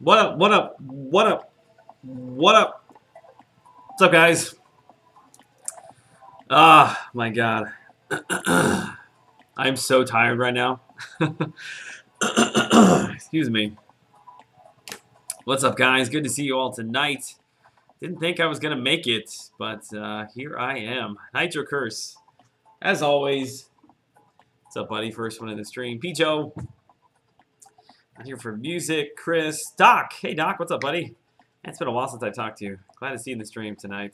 What up? What up? What up? What up? What's up, guys? Ah, my God. I'm so tired right now. Excuse me. What's up, guys? Good to see you all tonight. Didn't think I was going to make it, but here I am. Nitro Curse. As always. What's up, buddy? First one in the stream. Pijo. I'm here for music. Chris. Doc. Hey, Doc. What's up, buddy? It's been a while since I talked to you. Glad to see you in the stream tonight.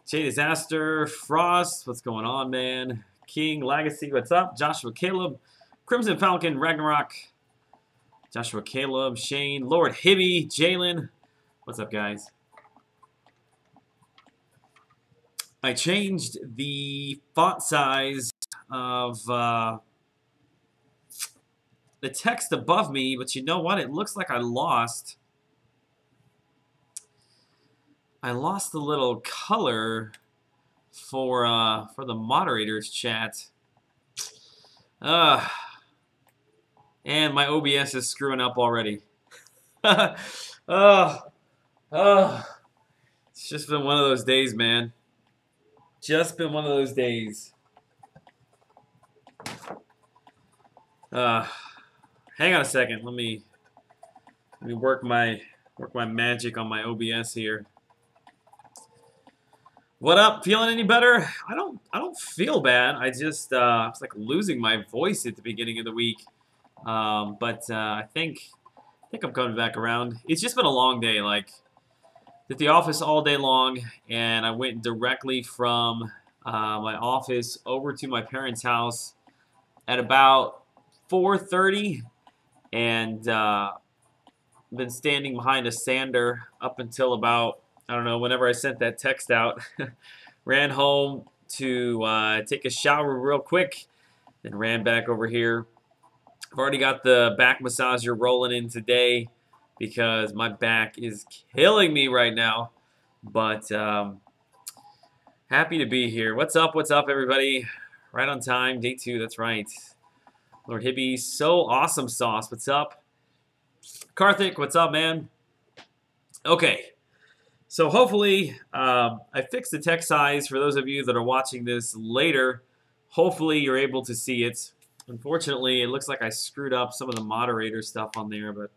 Jay Disaster. Frost. What's going on, man? King. Legacy. What's up? Joshua Caleb. Crimson Falcon. Ragnarok. Joshua Caleb. Shane. Lord Hibby. Jalen. What's up, guys? I changed the font size of the text above me, but you know what? It looks like I lost the little color for the moderators chat. And my OBS is screwing up already. It's just been one of those days, man. Just been one of those days. Hang on a second. Let me work my magic on my OBS here. What up? Feeling any better? I don't feel bad. I just I was like losing my voice at the beginning of the week. I think I'm coming back around. It's just been a long day. Like, at the office all day long, and I went directly from my office over to my parents' house at about 4:30, and been standing behind a sander up until about, I don't know, whenever I sent that text out. Ran home to take a shower real quick, then ran back over here. I've already got the back massager rolling in today because my back is killing me right now. But happy to be here. What's up, everybody? Right on time, day 2, that's right. Lord Hibby, so awesome sauce. What's up? Karthik, what's up, man? Okay, so hopefully I fixed the text size for those of you that are watching this later. Hopefully you're able to see it. Unfortunately, it looks like I screwed up some of the moderator stuff on there, but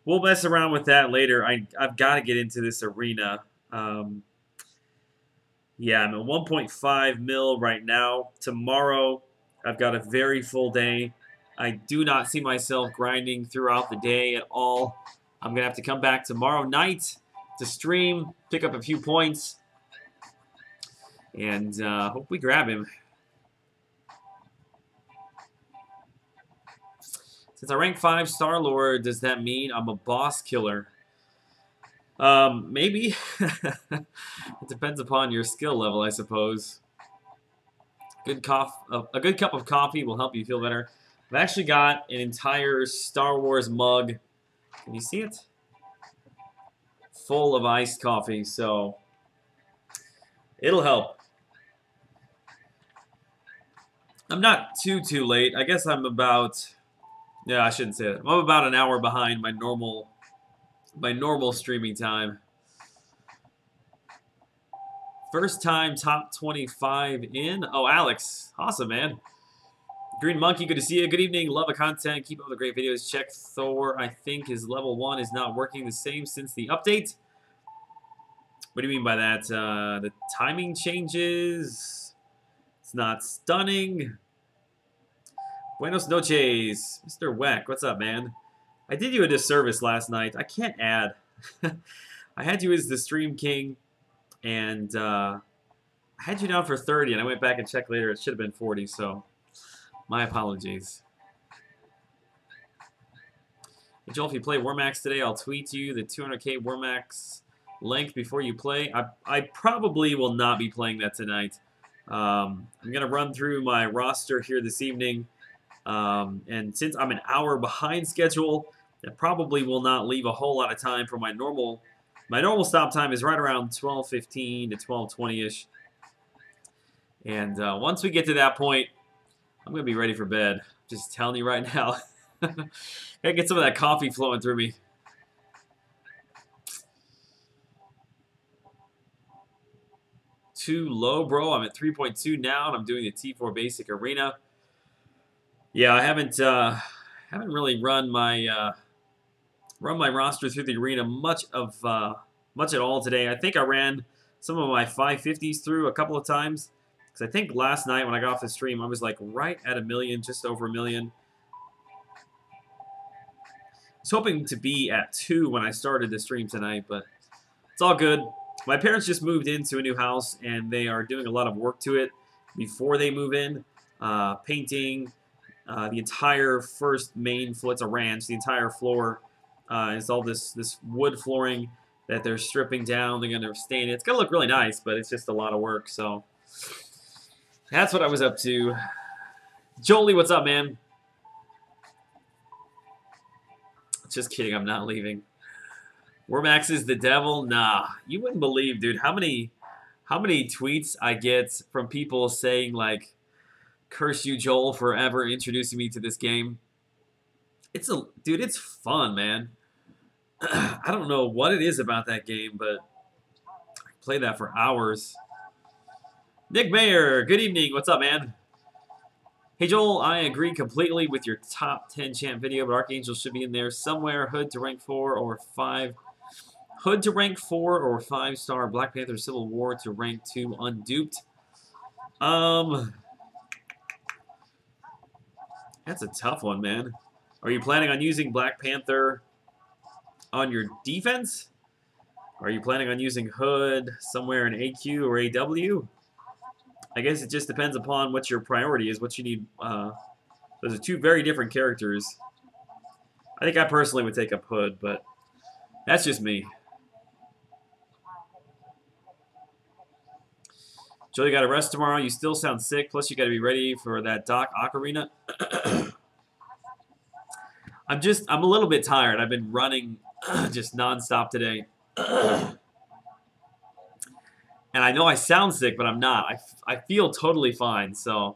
we'll mess around with that later. I've got to get into this arena. Yeah, I'm at 1.5 mil right now. Tomorrow, I've got a very full day. I do not see myself grinding throughout the day at all. I'm going to have to come back tomorrow night to stream, pick up a few points, and hope we grab him. Since I rank 5 Star-Lord, does that mean I'm a boss killer? Maybe. It depends upon your skill level, I suppose. A good cup of coffee will help you feel better. I've actually got an entire Star Wars mug. Can you see it? Full of iced coffee, so it'll help. I'm not too late. I guess I'm about... Yeah, I shouldn't say that. I'm about an hour behind my normal streaming time. First time top 25 in. Oh, Alex. Awesome, man. Green Monkey, good to see you. Good evening. Love the content. Keep up the great videos. Check Thor. I think his level 1 is not working the same since the update. What do you mean by that? The timing changes. It's not stunning. Buenos noches. Mr. Weck, what's up, man? I did you a disservice last night. I can't add. I had you as the Stream King, and I had you down for 30, and I went back and checked later. It should have been 40, so my apologies. Hey, Joel, if you play Warmax today, I'll tweet you the 200k Warmax link before you play. I probably will not be playing that tonight. I'm going to run through my roster here this evening. And since I'm an hour behind schedule, that probably will not leave a whole lot of time for my normal stop time is right around 12:15 to 12:20ish. And once we get to that point, I'm gonna be ready for bed. Just telling you right now. Gotta get some of that coffee flowing through me. too low, bro. I'm at 3.2 now, and I'm doing the T4 Basic Arena. Yeah, I haven't really run my roster through the arena much at all today. I think I ran some of my 550s through a couple of times, because I think last night when I got off the stream, I was like right at 1 million, just over 1 million. I was hoping to be at 2 when I started the stream tonight, but it's all good. My parents just moved into a new house, and they are doing a lot of work to it before they move in. Painting the entire first main floor. It's a ranch. The entire floor is all this wood flooring that they're stripping down. They're going to stain it. It's going to look really nice, but it's just a lot of work. So that's what I was up to. Jolie, what's up, man? Just kidding. I'm not leaving. Warmax is the devil? Nah. You wouldn't believe, dude, how many tweets I get from people saying, like, curse you, Joel, for ever introducing me to this game. Dude, it's fun, man. I don't know what it is about that game, but I play that for hours. Nick Mayer, good evening. What's up, man? Hey, Joel, I agree completely with your top 10 champ video, but Archangel should be in there somewhere. Hood to rank 4 or 5. Hood to rank 4 or 5-star. Black Panther Civil War to rank 2. Unduped. That's a tough one, man. Are you planning on using Black Panther on your defense? Are you planning on using Hood somewhere in AQ or AW? I guess it just depends upon what your priority is, what you need. Those are two very different characters. I think I personally would take up Hood, but that's just me. Joe, you got to rest tomorrow. You still sound sick. Plus, you got to be ready for that Doc Ocarina. I'm a little bit tired. I've been running just nonstop today. And I know I sound sick, but I'm not. I feel totally fine. So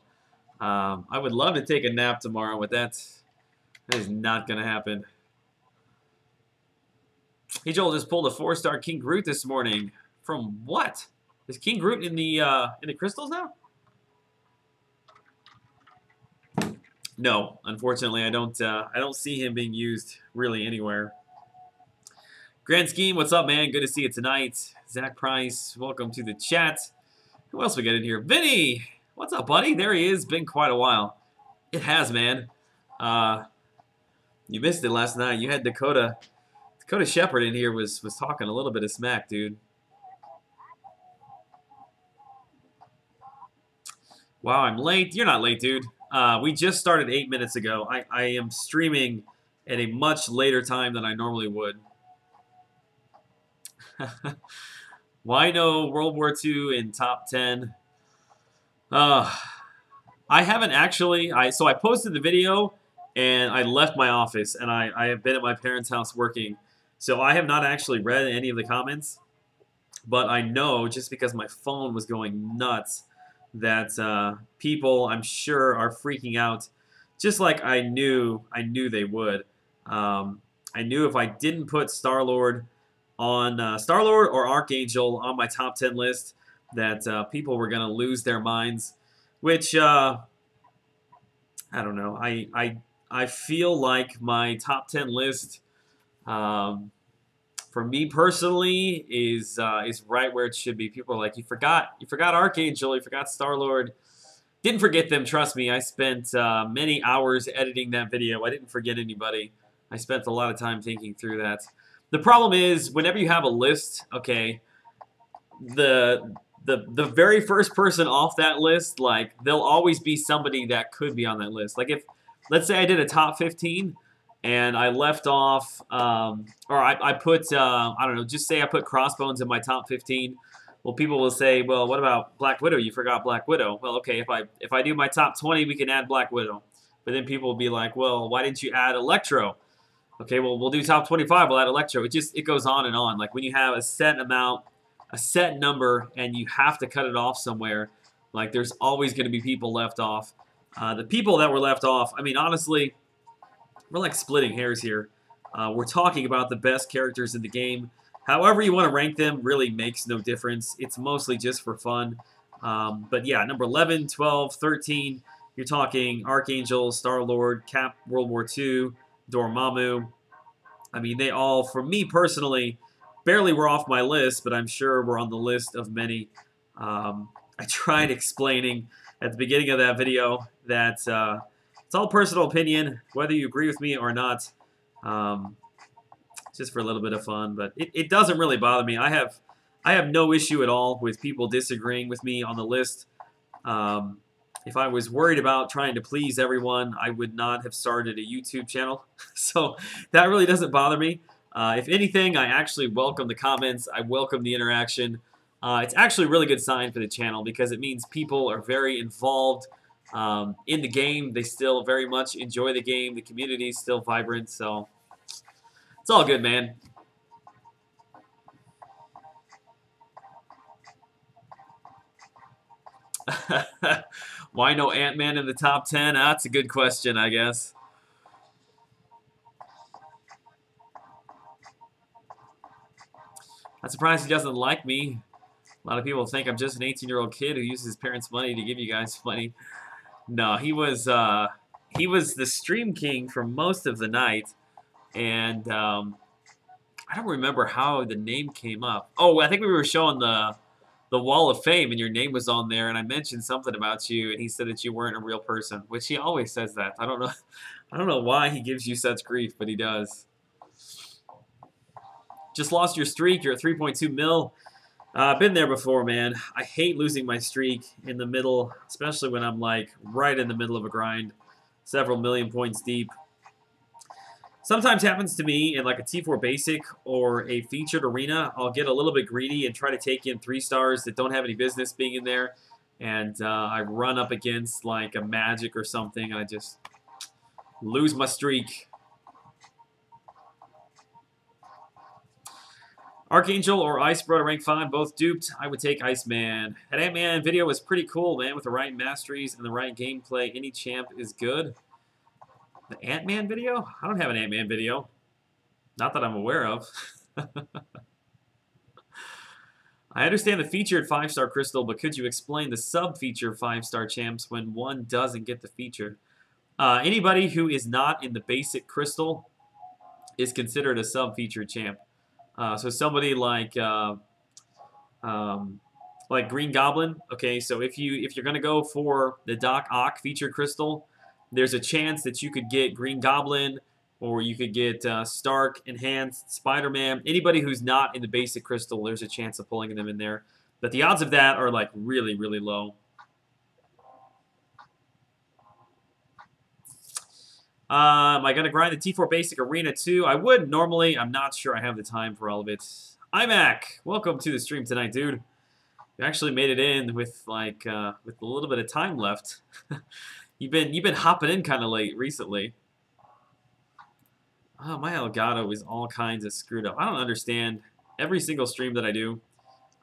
I would love to take a nap tomorrow, but that is not going to happen. Hey, Joel just pulled a 4-star King Groot this morning. From what? Is King Groot in the crystals now? No, unfortunately, I don't see him being used really anywhere. Grand Scheme, what's up, man? Good to see you tonight. Zach Price, welcome to the chat. Who else we got in here? Vinny, what's up, buddy? There he is. Been quite a while. It has, man. You missed it last night. You had Dakota Shepard in here was talking a little bit of smack, dude. Wow, I'm late. You're not late, dude. We just started 8 minutes ago. I am streaming at a much later time than I normally would. Why no World War II in top 10? I haven't actually. So I posted the video, and I left my office, and I have been at my parents' house working. So I have not actually read any of the comments. But I know, just because my phone was going nuts, that people, I'm sure, are freaking out, just like I knew they would. I knew if I didn't put Star-Lord on Star-Lord or Archangel on my top 10 list, that people were gonna lose their minds. Which I don't know. I feel like my top 10 list, for me personally, is right where it should be. People are like, you forgot Archangel, you forgot Star-Lord. Didn't forget them, trust me. I spent many hours editing that video. I didn't forget anybody. I spent a lot of time thinking through that. The problem is, whenever you have a list, okay, the very first person off that list, like, there'll always be somebody that could be on that list. Like, if, let's say I did a top 15, and I left off, or I put, I don't know, just say I put Crossbones in my top 15. Well, people will say, well, what about Black Widow? You forgot Black Widow. Well, okay, if I do my top 20, we can add Black Widow. But then people will be like, well, why didn't you add Electro? Okay, well, we'll do top 25, we'll add Electro. It goes on and on. Like, when you have a set amount, a set number, and you have to cut it off somewhere, like, there's always going to be people left off. The people that were left off, I mean, honestly, we're like splitting hairs here. We're talking about the best characters in the game. However you want to rank them really makes no difference. It's mostly just for fun. But yeah, number 11, 12, 13, you're talking Archangel, Star-Lord, Cap, World War II, Dormammu. I mean, they all, for me personally, barely were off my list, but I'm sure were on the list of many. I tried explaining at the beginning of that video that it's all personal opinion, whether you agree with me or not. Just for a little bit of fun, but it doesn't really bother me. I have no issue at all with people disagreeing with me on the list. If I was worried about trying to please everyone, I would not have started a YouTube channel. So that really doesn't bother me. If anything, I actually welcome the comments. I welcome the interaction. It's actually a really good sign for the channel because it means people are very involved in the game. They still very much enjoy the game. The community is still vibrant, so it's all good, man. Why no Ant-Man in the top 10? That's a good question, I guess. I'm surprised he doesn't like me. A lot of people think I'm just an 18-year-old kid who uses his parents' money to give you guys money. No, he was the stream king for most of the night, and I don't remember how the name came up. Oh, I think we were showing the Wall of Fame, and your name was on there, and I mentioned something about you, and he said that you weren't a real person, which he always says that. I don't know why he gives you such grief, but he does. Just lost your streak. You're at 3.2 mil. I've been there before, man. I hate losing my streak in the middle, especially when I'm like right in the middle of a grind, several million points deep. Sometimes happens to me in like a T4 basic or a featured arena. I'll get a little bit greedy and try to take in 3 stars that don't have any business being in there. And I run up against like a Magic or something, and I just lose my streak. Archangel or Ice Bro to rank 5, both duped. I would take Iceman. That Ant-Man video was pretty cool, man, with the right masteries and the right gameplay. Any champ is good. The Ant-Man video? I don't have an Ant-Man video. Not that I'm aware of. I understand the featured 5-star crystal, but could you explain the sub-feature 5-star champs when one doesn't get the feature? Anybody who is not in the basic crystal is considered a sub-featured champ. So somebody like Green Goblin. Okay, so if you're gonna go for the Doc Ock featured crystal, there's a chance that you could get Green Goblin, or you could get Stark, Enhanced, Spider-Man. Anybody who's not in the basic crystal, there's a chance of pulling them in there. But the odds of that are like really, really low. Am I going to grind the T4 Basic Arena too? I would normally. I'm not sure I have the time for all of it. iMac, welcome to the stream tonight, dude. You actually made it in with like with a little bit of time left. You've been hopping in kind of late recently. Oh, my Elgato is all kinds of screwed up. I don't understand. Every single stream that I do,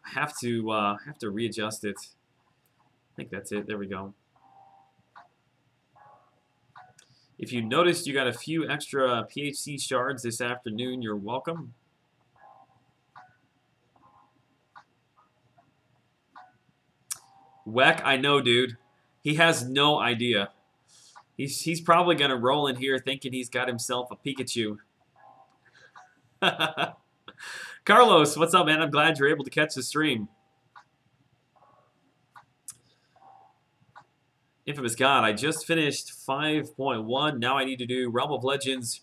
I have to readjust it. I think that's it. There we go. If you noticed you got a few extra PHC shards this afternoon, you're welcome. Weck, I know, dude. He has no idea. He's probably going to roll in here thinking he's got himself a Pikachu. Carlos, what's up, man? I'm glad you're able to catch the stream. Infamous God, I just finished 5.1. Now I need to do Realm of Legends,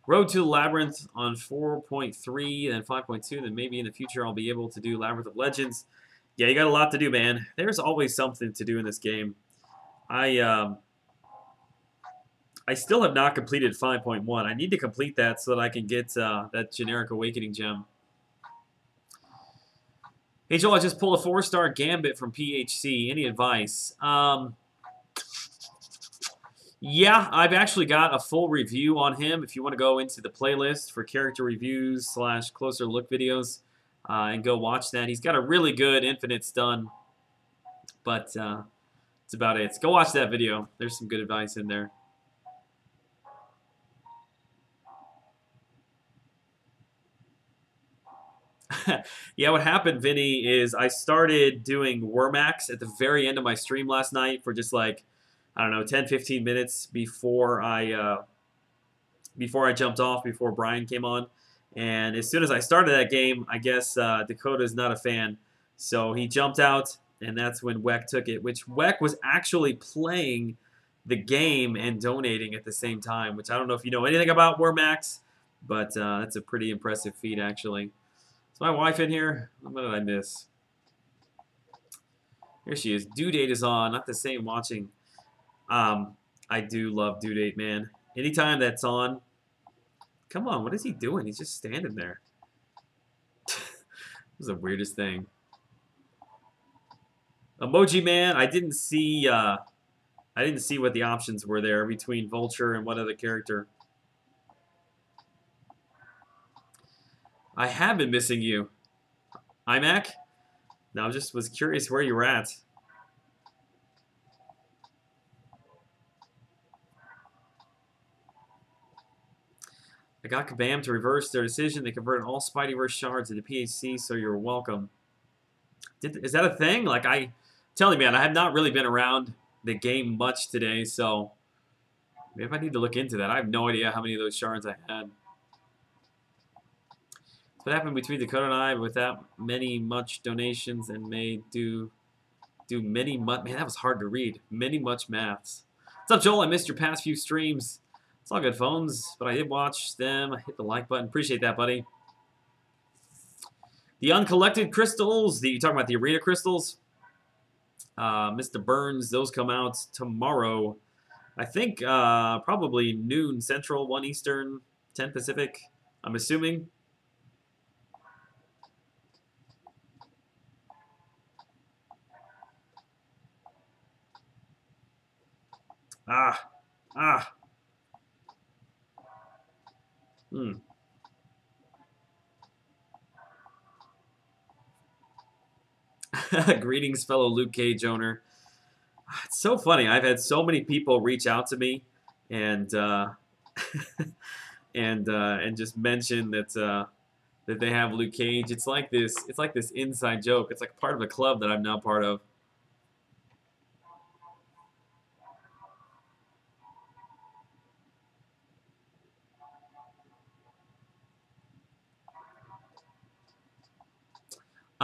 Road to the Labyrinth on 4.3, and then 5.2. Then maybe in the future I'll be able to do Labyrinth of Legends. Yeah, you got a lot to do, man. There's always something to do in this game. I still have not completed 5.1. I need to complete that so that I can get that generic Awakening gem. Hey, Joel, I just pulled a 4-star Gambit from PHC. Any advice? Yeah, I've actually got a full review on him. If you want to go into the playlist for character reviews / closer look videos and go watch that. He's got a really good Infinite Stun, but that's about it. So go watch that video. There's some good advice in there. Yeah, what happened, Vinny, is I started doing Wormax at the very end of my stream last night for just like, I don't know, 10, 15 minutes before I jumped off, before Brian came on. And as soon as I started that game, I guess Dakota's not a fan. So he jumped out, and that's when Weck took it, which Weck was actually playing the game and donating at the same time, which I don't know if you know anything about Wormax, but that's a pretty impressive feat, actually. Is my wife in here? What did I miss? Here she is. Due date is on. Not the same watching. I do love due date, man. Anytime that's on. Come on, what is he doing? He's just standing there. This is the weirdest thing. Emoji Man, I didn't see what the options were there between Vulture and what other character. I have been missing you. iMac? No, I just was curious where you were at. I got Kabam to reverse their decision. They converted all Spideyverse shards into PHC, so you're welcome. Is that a thing? Like, tell you, man, I have not really been around the game much today, so maybe I need to look into that. I have no idea how many of those shards I had. What happened between Dakota and I without much donations and made do many much, man, that was hard to read. Many much maths. What's up, Joel? I missed your past few streams. It's all good, phones, but I did watch them. I hit the like button. Appreciate that, buddy. The uncollected crystals. You talking about the arena crystals? Mr. Burns, those come out tomorrow. I think probably noon Central, 1 Eastern, 10 Pacific, I'm assuming. Greetings, fellow Luke Cage owner. It's so funny. I've had so many people reach out to me and and just mention that that they have Luke Cage. It's like this inside joke. It's like part of a club that I'm now part of.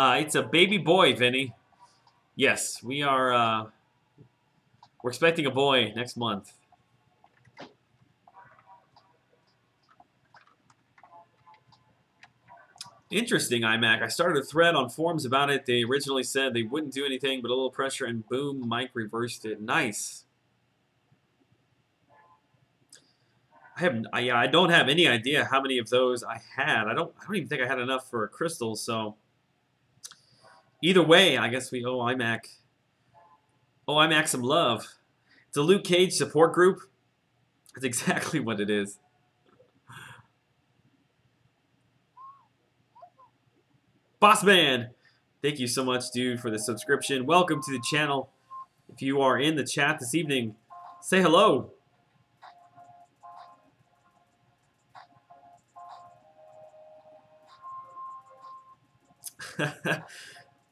It's a baby boy, Vinny. Yes, we are. We're expecting a boy next month. Interesting, iMac. I started a thread on forums about it. They originally said they wouldn't do anything, but a little pressure, and boom, Mike reversed it. Nice. I don't have any idea how many of those I had. I don't even think I had enough for a crystal. So either way, I guess we owe iMac some love. It's a Luke Cage support group. That's exactly what it is. Bossman, thank you so much, dude, for the subscription. Welcome to the channel. If you are in the chat this evening, say hello.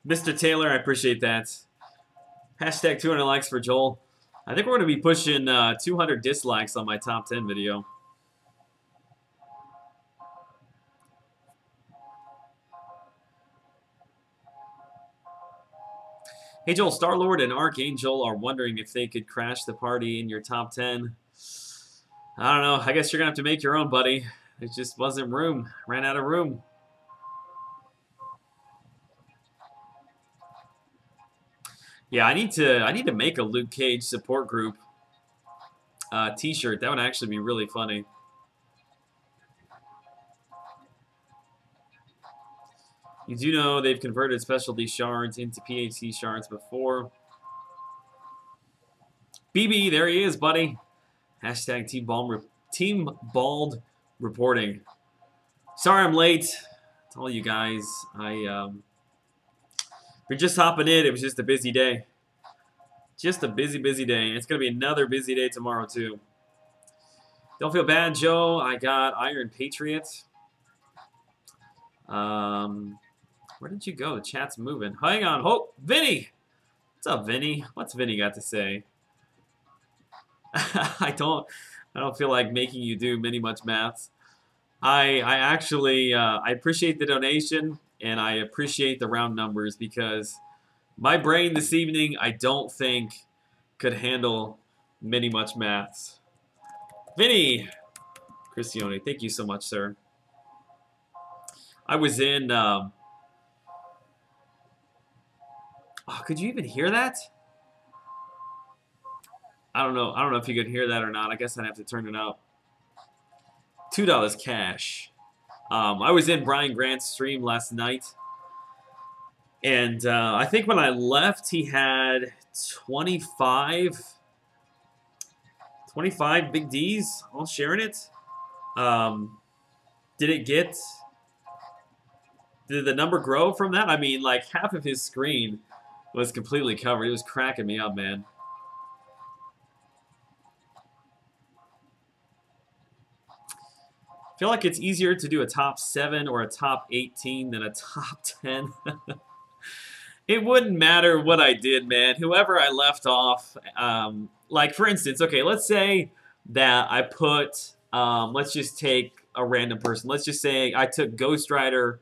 Mr. Taylor, I appreciate that. Hashtag 200 likes for Joel. I think we're going to be pushing 200 dislikes on my top 10 video. Hey Joel, Star-Lord and Archangel are wondering if they could crash the party in your top 10. I don't know. I guess you're going to have to make your own, buddy. It just wasn't room. Ran out of room. Yeah, I need to make a Luke Cage support group t-shirt. That would actually be really funny. You do know they've converted specialty shards into PHC shards before. BB, there he is, buddy. Hashtag Team Bald reporting. Sorry I'm late. To all you guys, we're just hopping in. It was just a busy day. Just a busy day. It's going to be another busy day tomorrow, too. Don't feel bad, Joe. I got Iron Patriot. Where did you go? The chat's moving. Hang on. Oh, Vinny! What's up, Vinny? What's Vinny got to say? I don't feel like making you do many much maths. I actually I appreciate the donation and I appreciate the round numbers because my brain this evening I don't think could handle many much maths. Vinny Cristione, thank you so much, sir. I was in. Oh, could you even hear that? I don't know. I don't know if you could hear that or not. I guess I'd have to turn it up. $2 cash. I was in Brian Grant's stream last night, and I think when I left, he had 25 big Ds all sharing it. Did the number grow from that? I mean, like half of his screen was completely covered. It was cracking me up, man. I feel like it's easier to do a top 7 or a top 18 than a top 10. It wouldn't matter what I did, man. Whoever I left off, like for instance, okay, let's say that I put, let's just take a random person. Let's just say I took Ghost Rider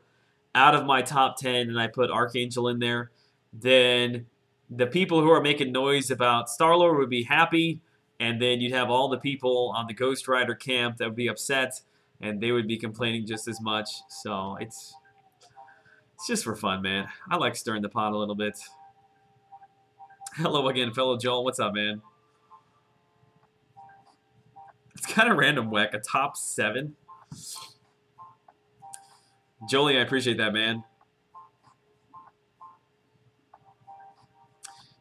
out of my top 10 and I put Archangel in there. Then the people who are making noise about Star-Lord would be happy, and then you'd have all the people on the Ghost Rider camp that would be upset, and they would be complaining just as much. So it's just for fun, man. I like stirring the pot a little bit. Hello again, fellow Joel. What's up, man? It's kind of random, Weck. A top 7. Jolie, I appreciate that, man.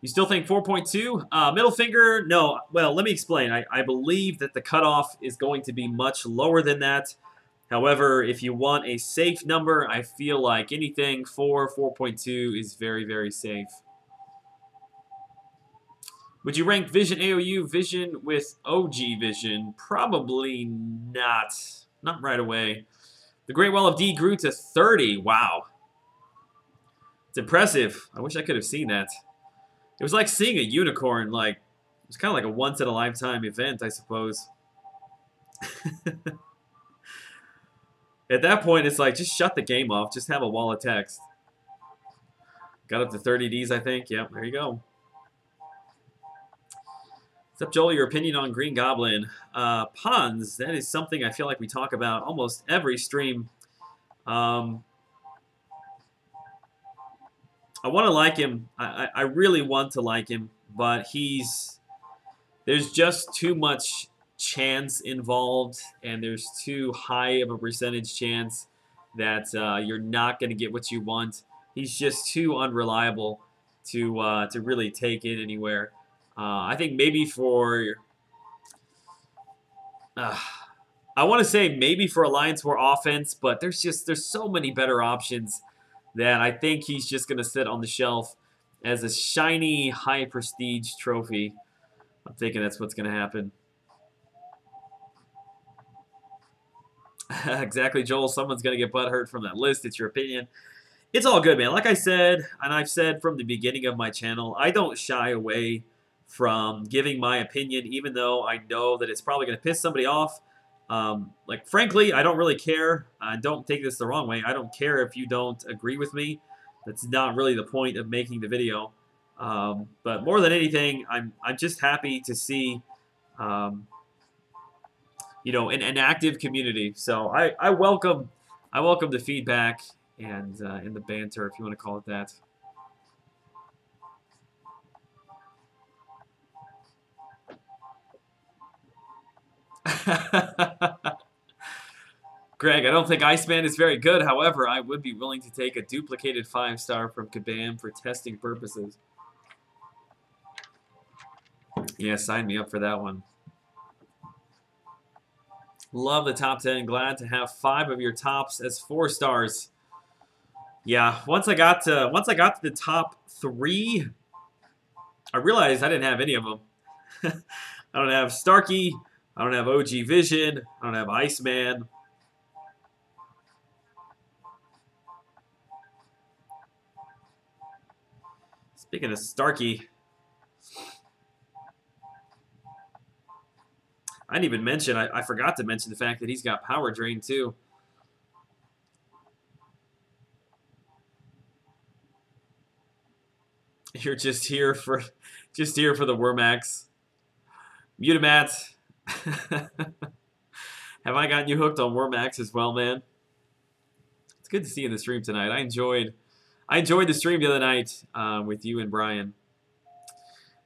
You still think 4.2? Middle finger? No. Well, let me explain. I believe that the cutoff is going to be much lower than that. However, if you want a safe number, I feel like anything 4.2 is very, very safe. Would you rank Vision AOU Vision with OG Vision? Probably not. Not right away. The Great Wall of D grew to 30. Wow. It's impressive. I wish I could have seen that. It was like seeing a unicorn. Like, it was kind of like a once-in-a-lifetime event, I suppose. At that point, it's like, just shut the game off. Just have a wall of text. Got up to 30 Ds, I think. Yep, there you go. What's up, Joel? Your opinion on Green Goblin? Puns. That is something I feel like we talk about almost every stream. I want to like him. I really want to like him, but there's just too much chance involved, and there's too high of a percentage chance that you're not going to get what you want. He's just too unreliable to really take it anywhere. I think maybe for I want to say maybe for Alliance War offense, but there's so many better options that I think he's just going to sit on the shelf as a shiny, high prestige trophy. I'm thinking that's what's going to happen. Exactly, Joel. Someone's going to get butthurt from that list. It's your opinion. It's all good, man. Like I said, and I've said from the beginning of my channel, I don't shy away from giving my opinion, even though I know that it's probably going to piss somebody off. Like, frankly, I don't really care. Don't take this the wrong way. I don't care if you don't agree with me. That's not really the point of making the video. But more than anything, I'm just happy to see, you know, an active community. So I welcome the feedback and the banter, if you want to call it that. Greg, I don't think Iceman is very good. However, I would be willing to take a duplicated 5-star from Kabam for testing purposes. Yeah, sign me up for that one. Love the top 10. Glad to have 5 of your tops as 4 stars. Yeah, once I got to the top 3, I realized I didn't have any of them. I don't have Starkey. I don't have OG Vision. I don't have Iceman. Speaking of Starkey, I didn't even mention, I forgot to mention the fact that he's got Power Drain too. You're just here for the Wormax. Mutamat. Have I gotten you hooked on Wormax as well, man? It's good to see you in the stream tonight. I enjoyed the stream the other night with you and Brian.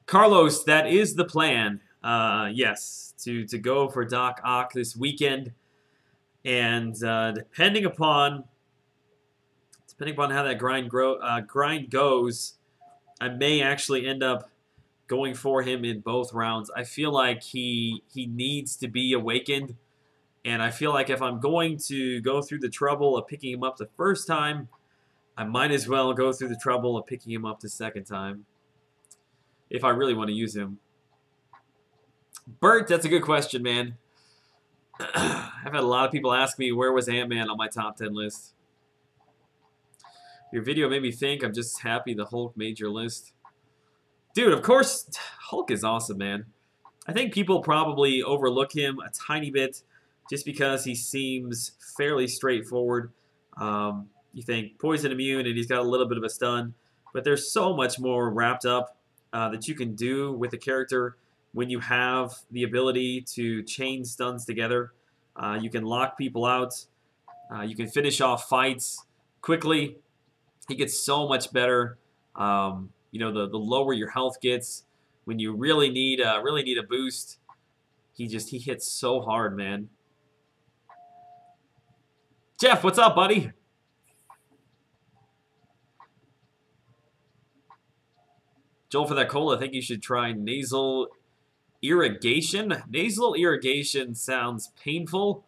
Carlos, that is the plan. Yes, to go for Doc Ock this weekend, and depending upon how that grind goes, I may actually end up going for him in both rounds. I feel like he needs to be awakened, and I feel like if I'm going to go through the trouble of picking him up the first time, I might as well go through the trouble of picking him up the second time if I really want to use him. Bert, that's a good question, man. I've had a lot of people ask me where was Ant-Man on my top 10 list. Your video made me think. I'm just happy the Hulk made your list. Dude, of course, Hulk is awesome, man. I think people probably overlook him a tiny bit just because he seems fairly straightforward. You think poison immune and he's got a little bit of a stun, but there's so much more wrapped up that you can do with a character when you have the ability to chain stuns together. You can lock people out. You can finish off fights quickly. He gets so much better. You know, the lower your health gets, when you really need a boost, he hits so hard, man. Jeff, what's up, buddy? Joel, for that cola, I think you should try nasal irrigation. Nasal irrigation sounds painful.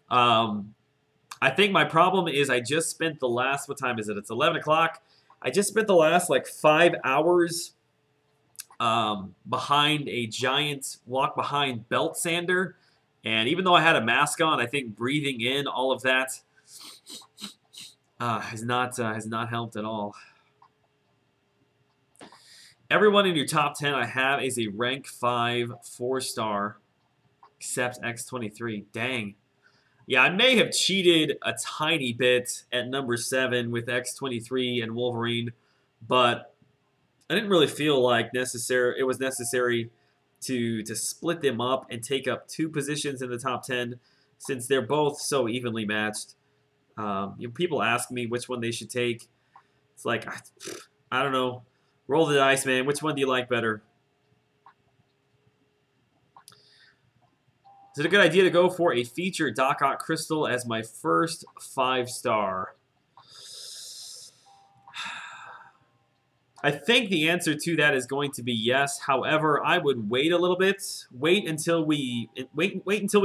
I think my problem is I just spent the last, what time is it? It's 11 o'clock. I just spent the last like 5 hours behind a giant walk-behind belt sander. And even though I had a mask on, I think breathing in all of that has not helped at all. Everyone in your top 10 I have is a rank 5 4-star, except X23. Dang. Yeah, I may have cheated a tiny bit at number 7 with X23 and Wolverine, but I didn't really feel like it was necessary to split them up and take up 2 positions in the top 10 since they're both so evenly matched. You know, people ask me which one they should take. It's like, I don't know. Roll the dice, man. Which one do you like better? Is it a good idea to go for a featured Doc Ock Crystal as my first 5-star? I think the answer to that is going to be yes. However, I would wait a little bit. Wait until we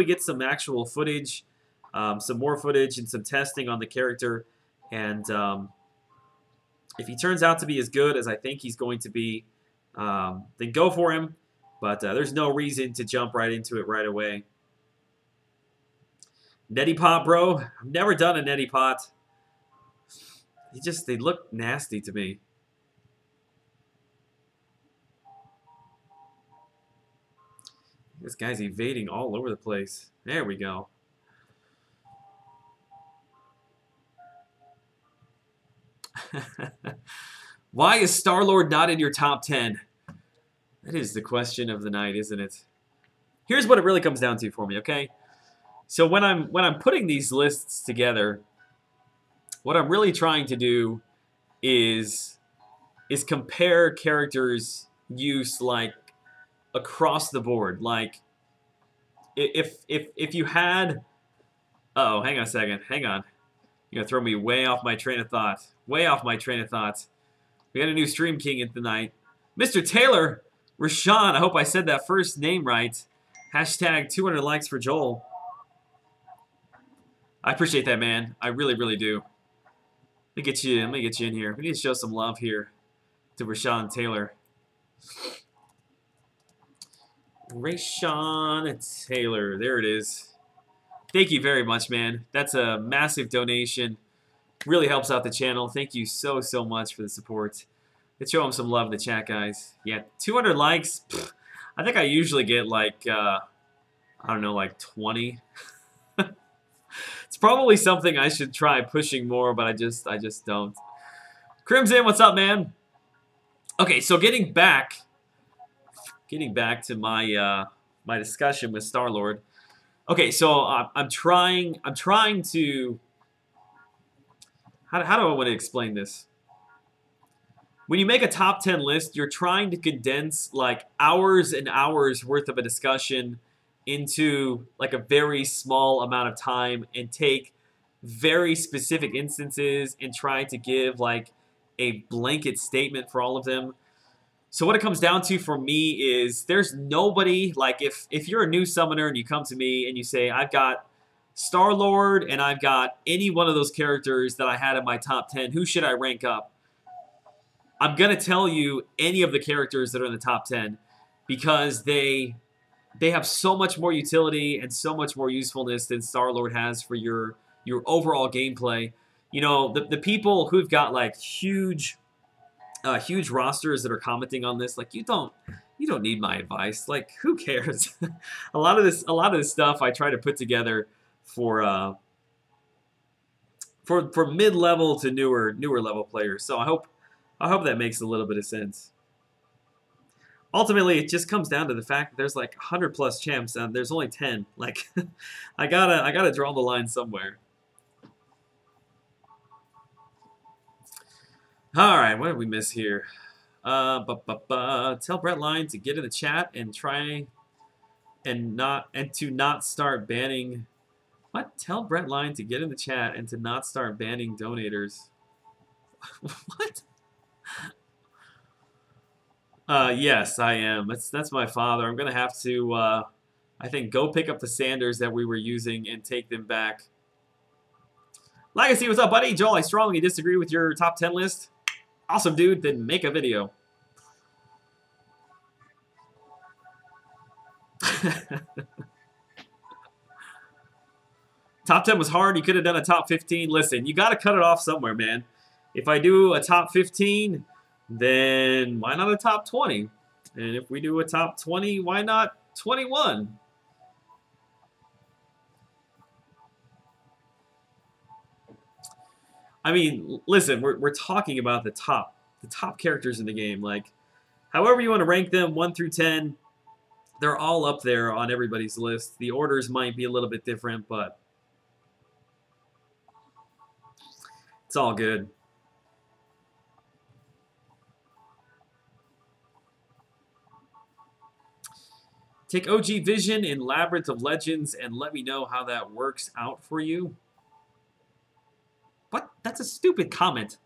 get some actual footage, some more footage and some testing on the character, and if he turns out to be as good as I think he's going to be, then go for him. But there's no reason to jump right into it right away. Neti Pot, bro. I've never done a Neti Pot. They look nasty to me. This guy's evading all over the place. There we go. Why is Star-Lord not in your top 10? That is the question of the night, isn't it? Here's what it really comes down to for me, okay? So when I'm putting these lists together, what I'm really trying to do is compare characters' use like across the board. Like if you had, uh-oh, hang on a second, hang on. You're gonna throw me way off my train of thought. Way off my train of thought. We got a new Stream King in tonight. Mr. Taylor, Rashawn, I hope I said that first name right. Hashtag 200 likes for Joel. I appreciate that, man. I really, really do. Let me get you in here. We need to show some love here to Rashawn Taylor. Rashawn Taylor. There it is. Thank you very much, man. That's a massive donation. Really helps out the channel. Thank you so, so much for the support. Let's show him some love in the chat, guys. Yeah, 200 likes. Pfft, I think I usually get like, I don't know, like 20. It's probably something I should try pushing more, but I just don't. Crimson, what's up, man? Okay, so getting back to my my discussion with Star-Lord. Okay, so I'm trying to. How do I want to explain this? When you make a top 10 list, you're trying to condense like hours and hours worth of a discussion into like a very small amount of time and take very specific instances and try to give like a blanket statement for all of them. So what it comes down to for me is there's nobody, like if you're a new summoner and you come to me and you say, I've got Star-Lord and I've got any one of those characters that I had in my top 10, who should I rank up? I'm going to tell you any of the characters that are in the top 10 because they have so much more utility and so much more usefulness than Star-Lord has for your overall gameplay. You know, the people who've got like huge rosters that are commenting on this, like you don't need my advice. Like who cares? a lot of this stuff I try to put together for mid-level to newer level players. So I hope that makes a little bit of sense. Ultimately, it just comes down to the fact that there's like 100+ champs and there's only 10. Like, I gotta draw the line somewhere. All right, what did we miss here? Tell Brett Line to get in the chat and try and to not start banning. What? Tell Brett Line to get in the chat and to not start banning donators. What? Yes, I am. That's my father. I'm gonna have to, I think, go pick up the Sanders that we were using and take them back. Legacy, what's up, buddy? Joel, I strongly disagree with your top 10 list. Awesome, dude. Then make a video. Top 10 was hard. You could have done a top 15. Listen, you got to cut it off somewhere, man. If I do a top 15, then why not a top 20? And if we do a top 20, why not 21? I mean, listen, we're talking about the top characters in the game. Like, however you want to rank them, 1 through 10, they're all up there on everybody's list. The orders might be a little bit different, but it's all good. Take OG Vision in Labyrinth of Legends and let me know how that works out for you. What? That's a stupid comment.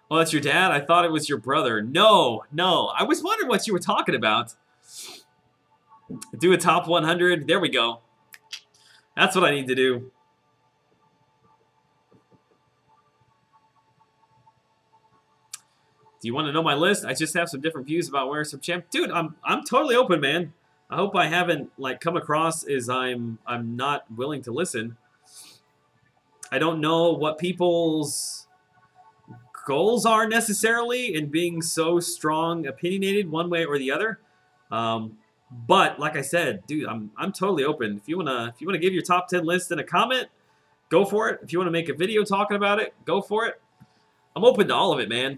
Oh, that's your dad? I thought it was your brother. No, no. I was wondering what you were talking about. Do a top 100. There we go. That's what I need to do. Do you want to know my list? I just have some different views about where some champ. Dude, I'm totally open, man. I hope I haven't like come across as I'm not willing to listen. I don't know what people's goals are necessarily in being so strong, opinionated one way or the other. But like I said, dude, I'm totally open. If you wanna give your top 10 list in a comment, go for it. If you wanna make a video talking about it, go for it. I'm open to all of it, man.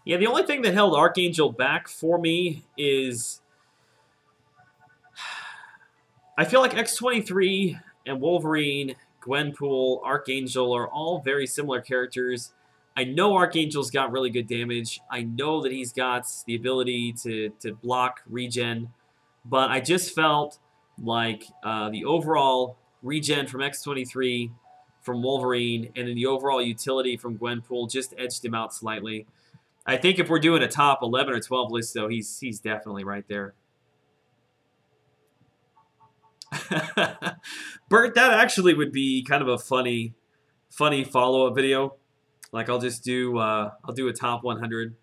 Yeah, the only thing that held Archangel back for me is I feel like X-23 and Wolverine, Gwenpool, Archangel are all very similar characters. I know Archangel's got really good damage. I know that he's got the ability to block regen, but I just felt like the overall regen from X-23, from Wolverine, and then the overall utility from Gwenpool just edged him out slightly. I think if we're doing a top 11 or 12 list, though, he's definitely right there. Bert, that actually would be kind of a funny follow-up video. Like I'll just do I'll do a top 100.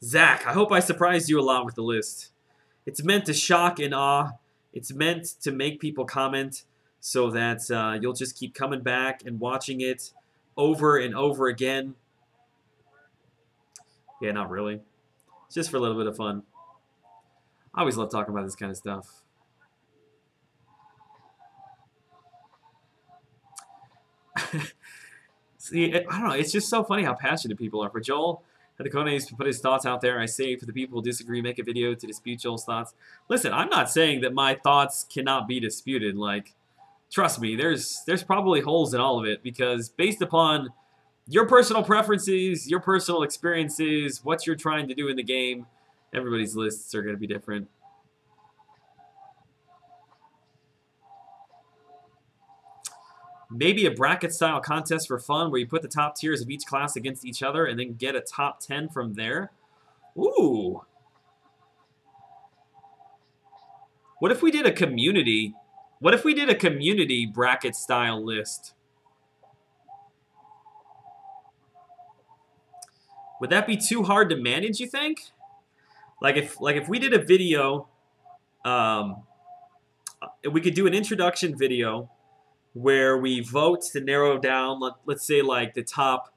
Zach, I hope I surprised you a lot with the list. It's meant to shock and awe. It's meant to make people comment so that you'll just keep coming back and watching it over and over again. Yeah, not really. It's just for a little bit of fun. I always love talking about this kind of stuff. See, I don't know. It's just so funny how passionate people are. For Joel, the Kones to put his thoughts out there. I say for the people who disagree, make a video to dispute Joel's thoughts. Listen, I'm not saying that my thoughts cannot be disputed. Like, trust me, there's probably holes in all of it because based upon your personal preferences, your personal experiences, what you're trying to do in the game, everybody's lists are going to be different. Maybe a bracket-style contest for fun where you put the top tiers of each class against each other and then get a top 10 from there. Ooh. What if we did a community? What if we did a community bracket-style list? Would that be too hard to manage, you think? Like if we did a video, we could do an introduction video where we vote to narrow down, let's say like the top,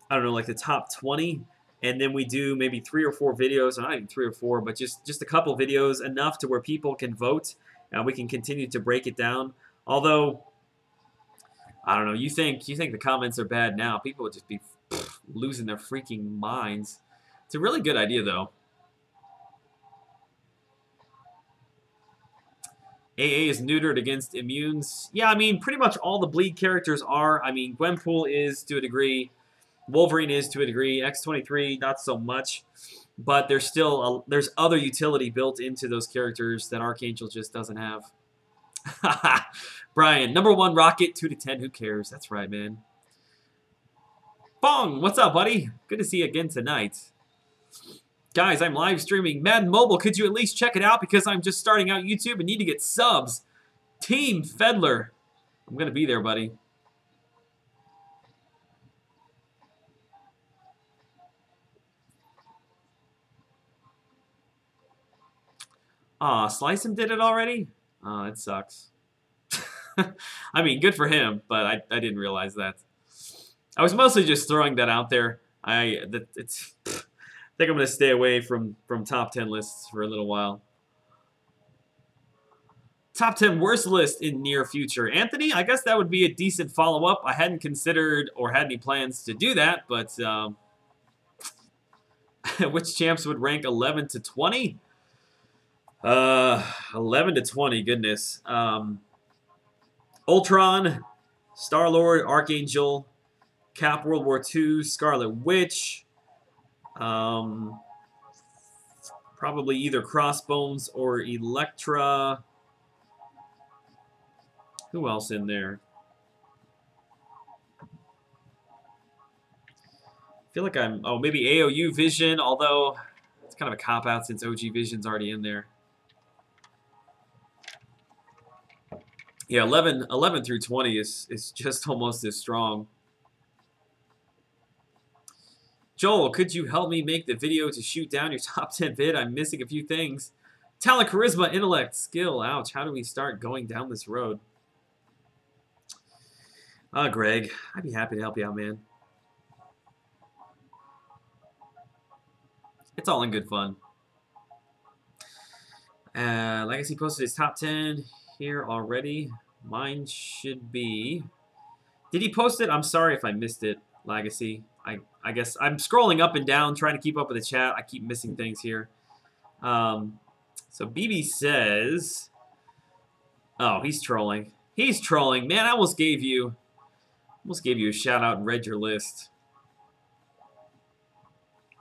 I don't know, like the top 20, and then we do maybe 3 or 4 videos, not even 3 or 4, but just a couple videos, enough to where people can vote, and we can continue to break it down. Although, I don't know, you think the comments are bad now, people would just be losing their freaking minds. It's a really good idea, though. AA is neutered against immunes. Yeah, I mean, pretty much all the bleed characters are. I mean, Gwenpool is to a degree. Wolverine is to a degree. X-23, not so much. But there's still there's other utility built into those characters that Archangel just doesn't have. Brian, #1 Rocket, 2 to 10. Who cares? That's right, man. Bong, what's up, buddy? Good to see you again tonight. Guys, I'm live streaming Madden Mobile. Could you at least check it out? Because I'm just starting out YouTube and need to get subs. Team Fedler. I'm going to be there, buddy. Aw, Slice him did it already? Oh, it sucks. I mean, good for him, but I didn't realize that. I was mostly just throwing that out there. I think I'm going to stay away from top 10 lists for a little while. Top 10 worst list in near future. Anthony, I guess that would be a decent follow-up. I hadn't considered or had any plans to do that, but which champs would rank 11 to 20? 11 to 20, goodness. Ultron, Star-Lord, Archangel, Cap World War II, Scarlet Witch, probably either Crossbones or Elektra. Who else in there? I feel like I'm... Oh, maybe AOU Vision, although it's kind of a cop-out since OG Vision's already in there. Yeah, 11 through 20 is just almost as strong. Joel, could you help me make the video to shoot down your top 10 vid? I'm missing a few things. Talent, charisma, intellect, skill. Ouch, how do we start going down this road? Greg, I'd be happy to help you out, man. It's all in good fun. Legacy posted his top 10 here already. Mine should be... Did he post it? I'm sorry if I missed it, Legacy. I guess I'm scrolling up and down trying to keep up with the chat. I keep missing things here. So BB says... Oh, he's trolling. He's trolling. Man, I almost gave you a shout out and read your list.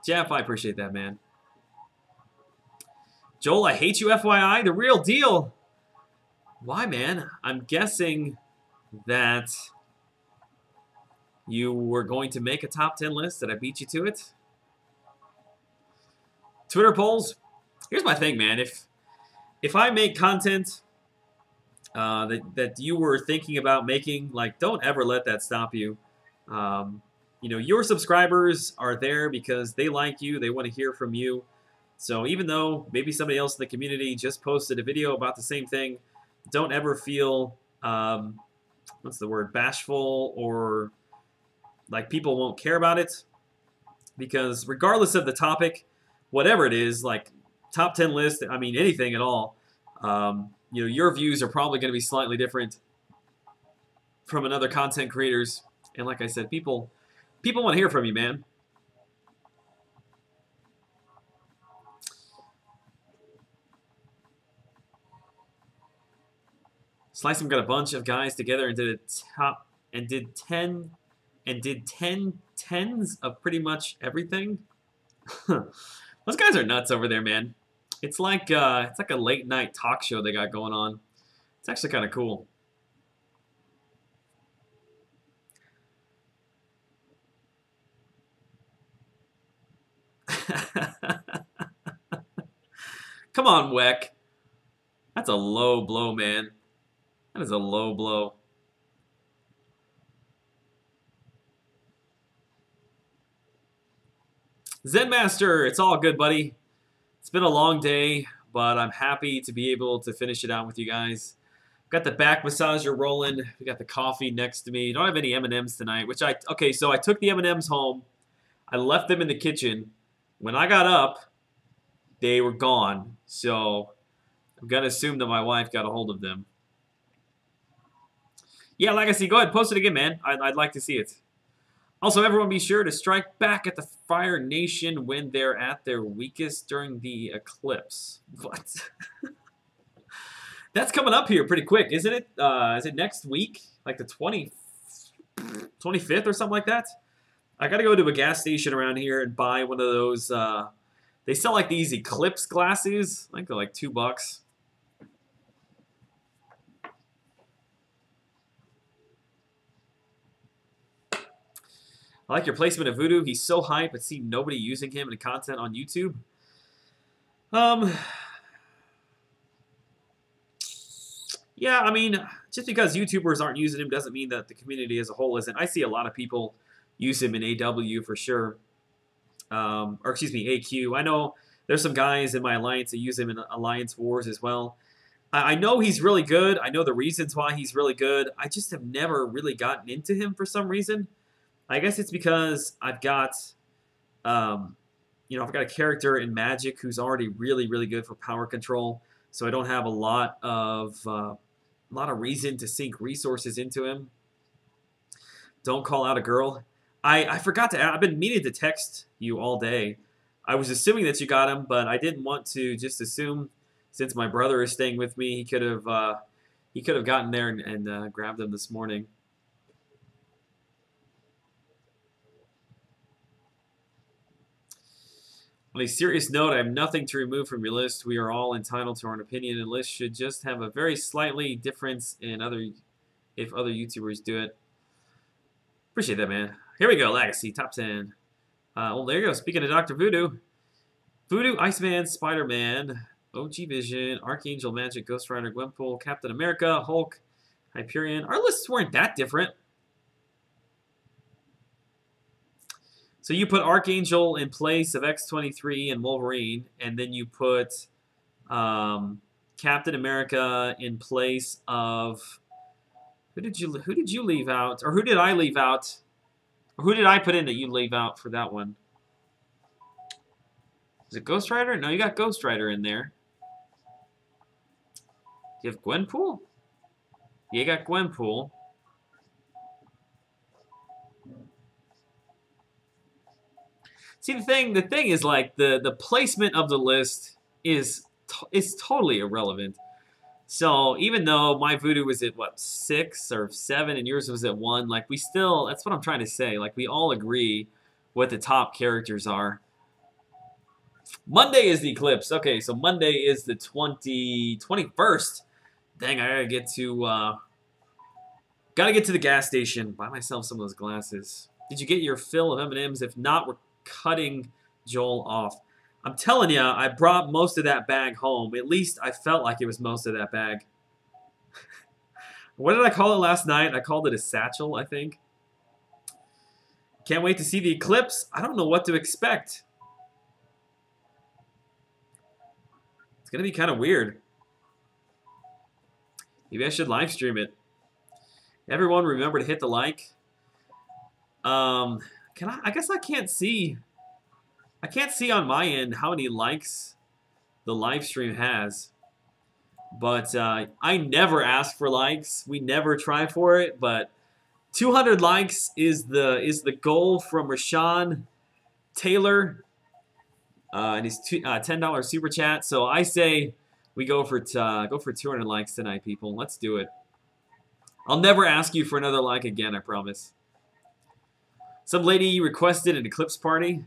Jeff, I appreciate that, man. Joel, I hate you, FYI. The real deal. Why, man? I'm guessing that you were going to make a top 10 list. Did I beat you to it? Twitter polls. Here's my thing, man. If I make content that you were thinking about making, like, don't ever let that stop you. you know, your subscribers are there because they like you. They want to hear from you. So even though maybe somebody else in the community just posted a video about the same thing, don't ever feel, what's the word, bashful or like people won't care about it. Because regardless of the topic, whatever it is, like top 10 list, I mean, anything at all, you know, your views are probably going to be slightly different from another content creators. And like I said, people want to hear from you, man. Slicem got a bunch of guys together and did a 10 tens of pretty much everything. Those guys are nuts over there, man. It's like a late night talk show they got going on. It's actually kind of cool. Come on, Weck. That's a low blow, man. That is a low blow. Zenmaster, it's all good, buddy. It's been a long day, but I'm happy to be able to finish it out with you guys. Got the back massager rolling. We got the coffee next to me. Don't have any M&Ms tonight, which okay, so I took the M&Ms home. I left them in the kitchen. When I got up, they were gone. So I'm going to assume that my wife got a hold of them. Yeah, Legacy, go ahead. Post it again, man. I'd like to see it. Also, everyone be sure to strike back at the Fire Nation when they're at their weakest during the eclipse. What? That's coming up here pretty quick, isn't it? Is it next week? Like the 25th or something like that? I got to go to a gas station around here and buy one of those. They sell like these eclipse glasses. I think they're like $2. I like your placement of Voodoo. He's so hype, but see nobody using him in content on YouTube. Yeah, I mean, just because YouTubers aren't using him doesn't mean that the community as a whole isn't. I see a lot of people use him in AW for sure. Or excuse me, AQ. I know there's some guys in my alliance that use him in Alliance Wars as well. I know he's really good. I know the reasons why he's really good. I just have never really gotten into him for some reason. I guess it's because I've got, you know, I've got a character in Magic who's already really, really good for power control, so I don't have a lot of reason to sink resources into him. Don't call out a girl. I forgot to. I've been meaning to text you all day. I was assuming that you got him, but I didn't want to just assume. Since my brother is staying with me, he could have gotten there and grabbed him this morning. On a serious note, I have nothing to remove from your list. We are all entitled to our own opinion, and lists should just have a very slightly difference in if other YouTubers do it. Appreciate that, man. Here we go, Legacy, top 10. Well, there you go. Speaking of Dr. Voodoo. Voodoo, Iceman, Spider-Man, OG Vision, Archangel, Magic, Ghost Rider, Gwenpool, Captain America, Hulk, Hyperion. Our lists weren't that different. So you put Archangel in place of X-23 and Wolverine, and then you put Captain America in place of who did you leave out, or who did I leave out, or who did I put in that you leave out for that one? Is it Ghost Rider? No, you got Ghost Rider in there. Do you have Gwenpool? Yeah, you got Gwenpool. See, the thing is like the placement of the list is totally irrelevant. So even though my Voodoo was at what 6 or 7 and yours was at 1, like we still, that's what I'm trying to say. Like we all agree what the top characters are. Monday is the eclipse. Okay, so Monday is the 21st. Dang, I gotta get to the gas station. Buy myself some of those glasses. Did you get your fill of M&Ms? If not, we're cutting Joel off. I'm telling you, I brought most of that bag home. At least I felt like it was most of that bag. What did I call it last night? I called it a satchel, I think. Can't wait to see the eclipse. I don't know what to expect. It's going to be kind of weird. Maybe I should live stream it. Everyone remember to hit the like. I guess I can't see. I can't see on my end how many likes the live stream has. But I never ask for likes. We never try for it, but 200 likes is the goal from Rashawn Taylor and his $10 super chat. So I say we go for 200 likes tonight, people. Let's do it. I'll never ask you for another like again, I promise. Some lady requested an eclipse party.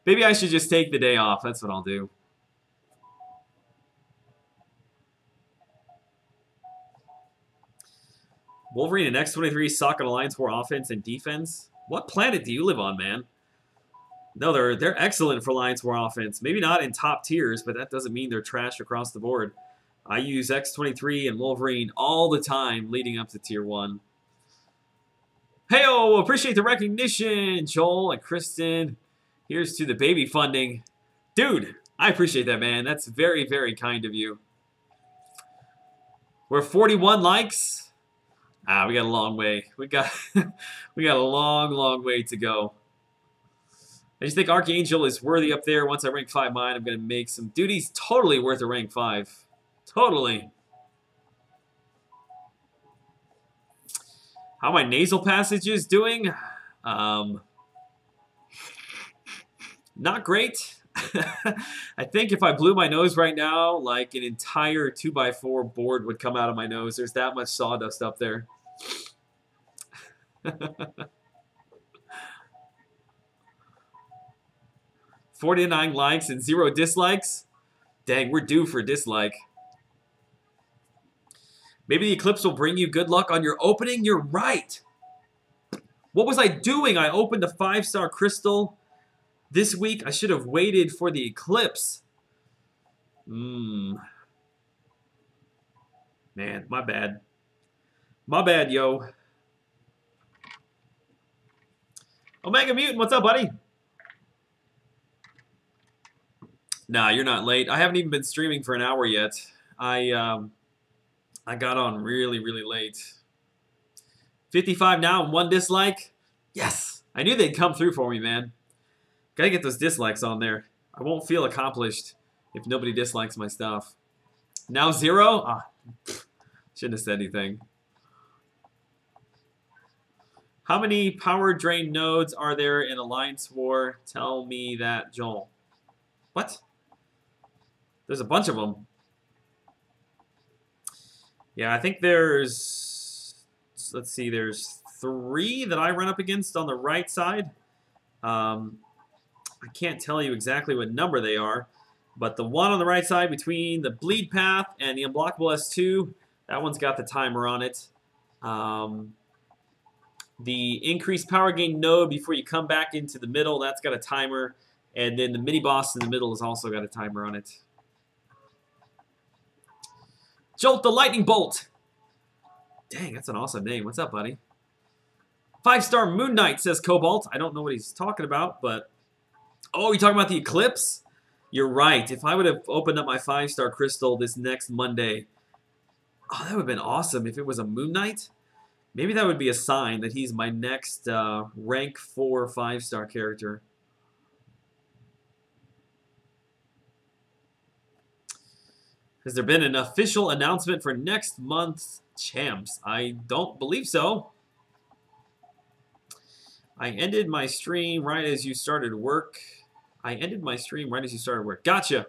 Maybe I should just take the day off. That's what I'll do. Wolverine and X-23 suck on Alliance War offense and defense. What planet do you live on, man? No, they're excellent for Alliance War offense. Maybe not in top tiers, but that doesn't mean they're trash across the board. I use X-23 and Wolverine all the time leading up to tier 1. Hey-oh, appreciate the recognition, Joel and Kristen. Here's to the baby funding. Dude, I appreciate that, man. That's very, very kind of you. We're 41 likes. We got a long way. We got a long, long way to go. I just think Archangel is worthy up there. Once I rank 5 mine, I'm going to make some duties totally worth a rank 5. Totally. How are my nasal passages doing? Not great. I think if I blew my nose right now, like an entire 2x4 board would come out of my nose. There's that much sawdust up there. 49 likes and 0 dislikes. Dang, we're due for a dislike. Maybe the eclipse will bring you good luck on your opening. You're right. What was I doing? I opened a 5-star crystal this week. I should have waited for the eclipse. Man, my bad. My bad, yo. Omega Mutant, what's up, buddy? Nah, you're not late. I haven't even been streaming for an hour yet. I got on really, really late. 55 now and 1 dislike. Yes! I knew they'd come through for me, man. Gotta get those dislikes on there. I won't feel accomplished if nobody dislikes my stuff. Now 0? Shouldn't have said anything. How many power drain nodes are there in Alliance War? Tell me that, Joel. What? There's a bunch of them. Yeah, I think there's, let's see, there's 3 that I run up against on the right side. I can't tell you exactly what number they are, but the one on the right side between the Bleed Path and the Unblockable S2, that one's got the timer on it. The increased power gain node before you come back into the middle, that's got a timer. And then the mini-boss in the middle has also got a timer on it. Jolt the Lightning Bolt. Dang, that's an awesome name. What's up, buddy? 5-star Moon Knight, says Cobalt. I don't know what he's talking about, but... Oh, you're talking about the eclipse? You're right. If I would have opened up my 5-star crystal this next Monday... Oh, that would have been awesome if it was a Moon Knight. Maybe that would be a sign that he's my next rank 4 5-star character. Has there been an official announcement for next month's champs? I don't believe so. I ended my stream right as you started work. Gotcha.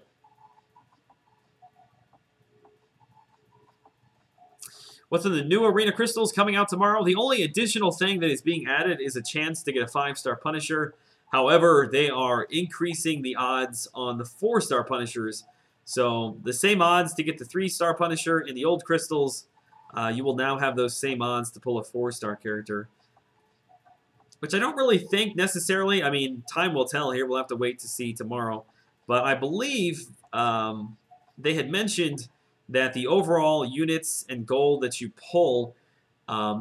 What's in the new Arena Crystals coming out tomorrow? The only additional thing that is being added is a chance to get a 5-star Punisher. However, they are increasing the odds on the 4-star Punishers. So the same odds to get the 3-star Punisher in the old crystals, you will now have those same odds to pull a 4-star character. Which I don't really think necessarily. I mean, time will tell here. We'll have to wait to see tomorrow. But I believe they had mentioned that the overall units and gold that you pull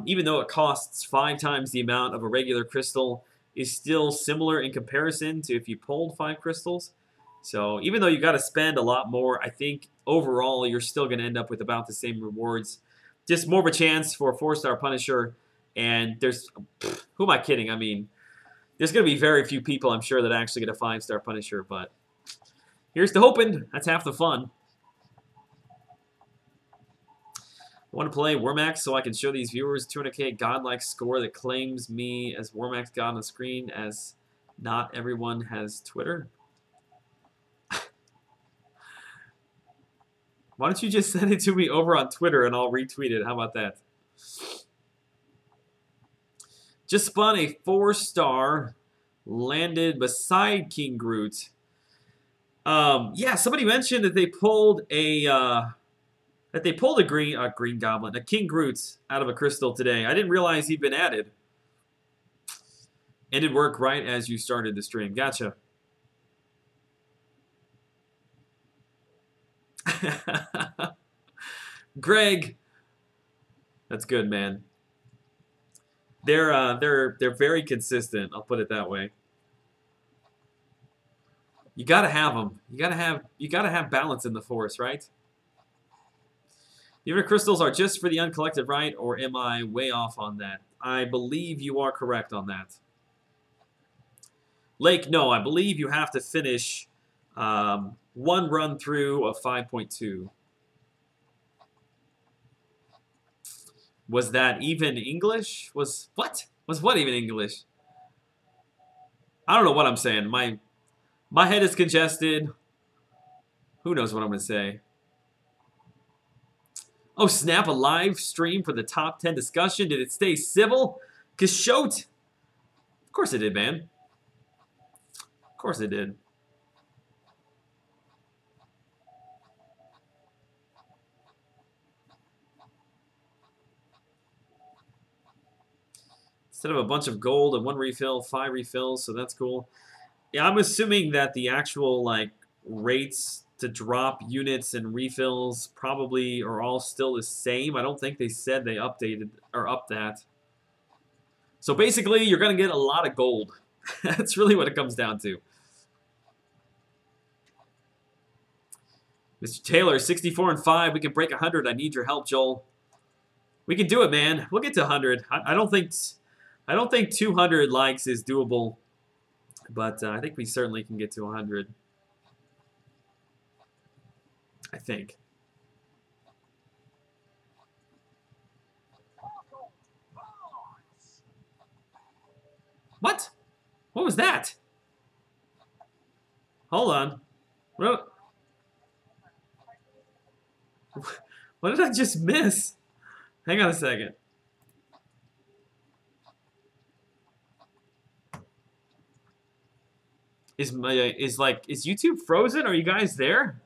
even though it costs 5 times the amount of a regular crystal, is still similar in comparison to if you pulled 5 crystals. So even though you got to spend a lot more, I think overall you're still going to end up with about the same rewards. Just more of a chance for a 4-star Punisher. And there's, who am I kidding? I mean, there's going to be very few people, I'm sure, that actually get a 5-star Punisher. But here's to hoping. That's half the fun. I want to play Wormax so I can show these viewers 200k godlike score that claims me as Wormax God on the screen, as not everyone has Twitter. Why don't you just send it to me over on Twitter and I'll retweet it? How about that? Just spun a 4-star, landed beside King Groot. Yeah, somebody mentioned that they pulled a green goblin, a King Groot out of a crystal today. I didn't realize he'd been added. Ended work right as you started the stream. Gotcha. Greg, that's good, man. They're very consistent. I'll put it that way. You gotta have them. You gotta have balance in the force, right? The infinite crystals are just for the uncollected, right? Or am I way off on that? I believe you are correct on that. Lake, no, I believe you have to finish one run through of 5.2. Was that even English? Was what even English? I don't know what I'm saying. My head is congested. Who knows what I'm gonna say? Oh, snap, a live stream for the top 10 discussion. Did it stay civil? Kashote. Of course it did, man. Of course it did. Instead of a bunch of gold and 1 refill, 5 refills, so that's cool. Yeah, I'm assuming that the actual, like, rates to drop units and refills probably are all still the same. I don't think they said they updated or upped that. So basically, you're going to get a lot of gold. That's really what it comes down to. Mr. Taylor, 64 and 5. We can break 100. I need your help, Joel. We can do it, man. We'll get to 100. I don't think 200 likes is doable, but I think we certainly can get to 100. I think. What? What was that? Hold on. What did I just miss? Hang on a second. Is YouTube frozen? Are you guys there?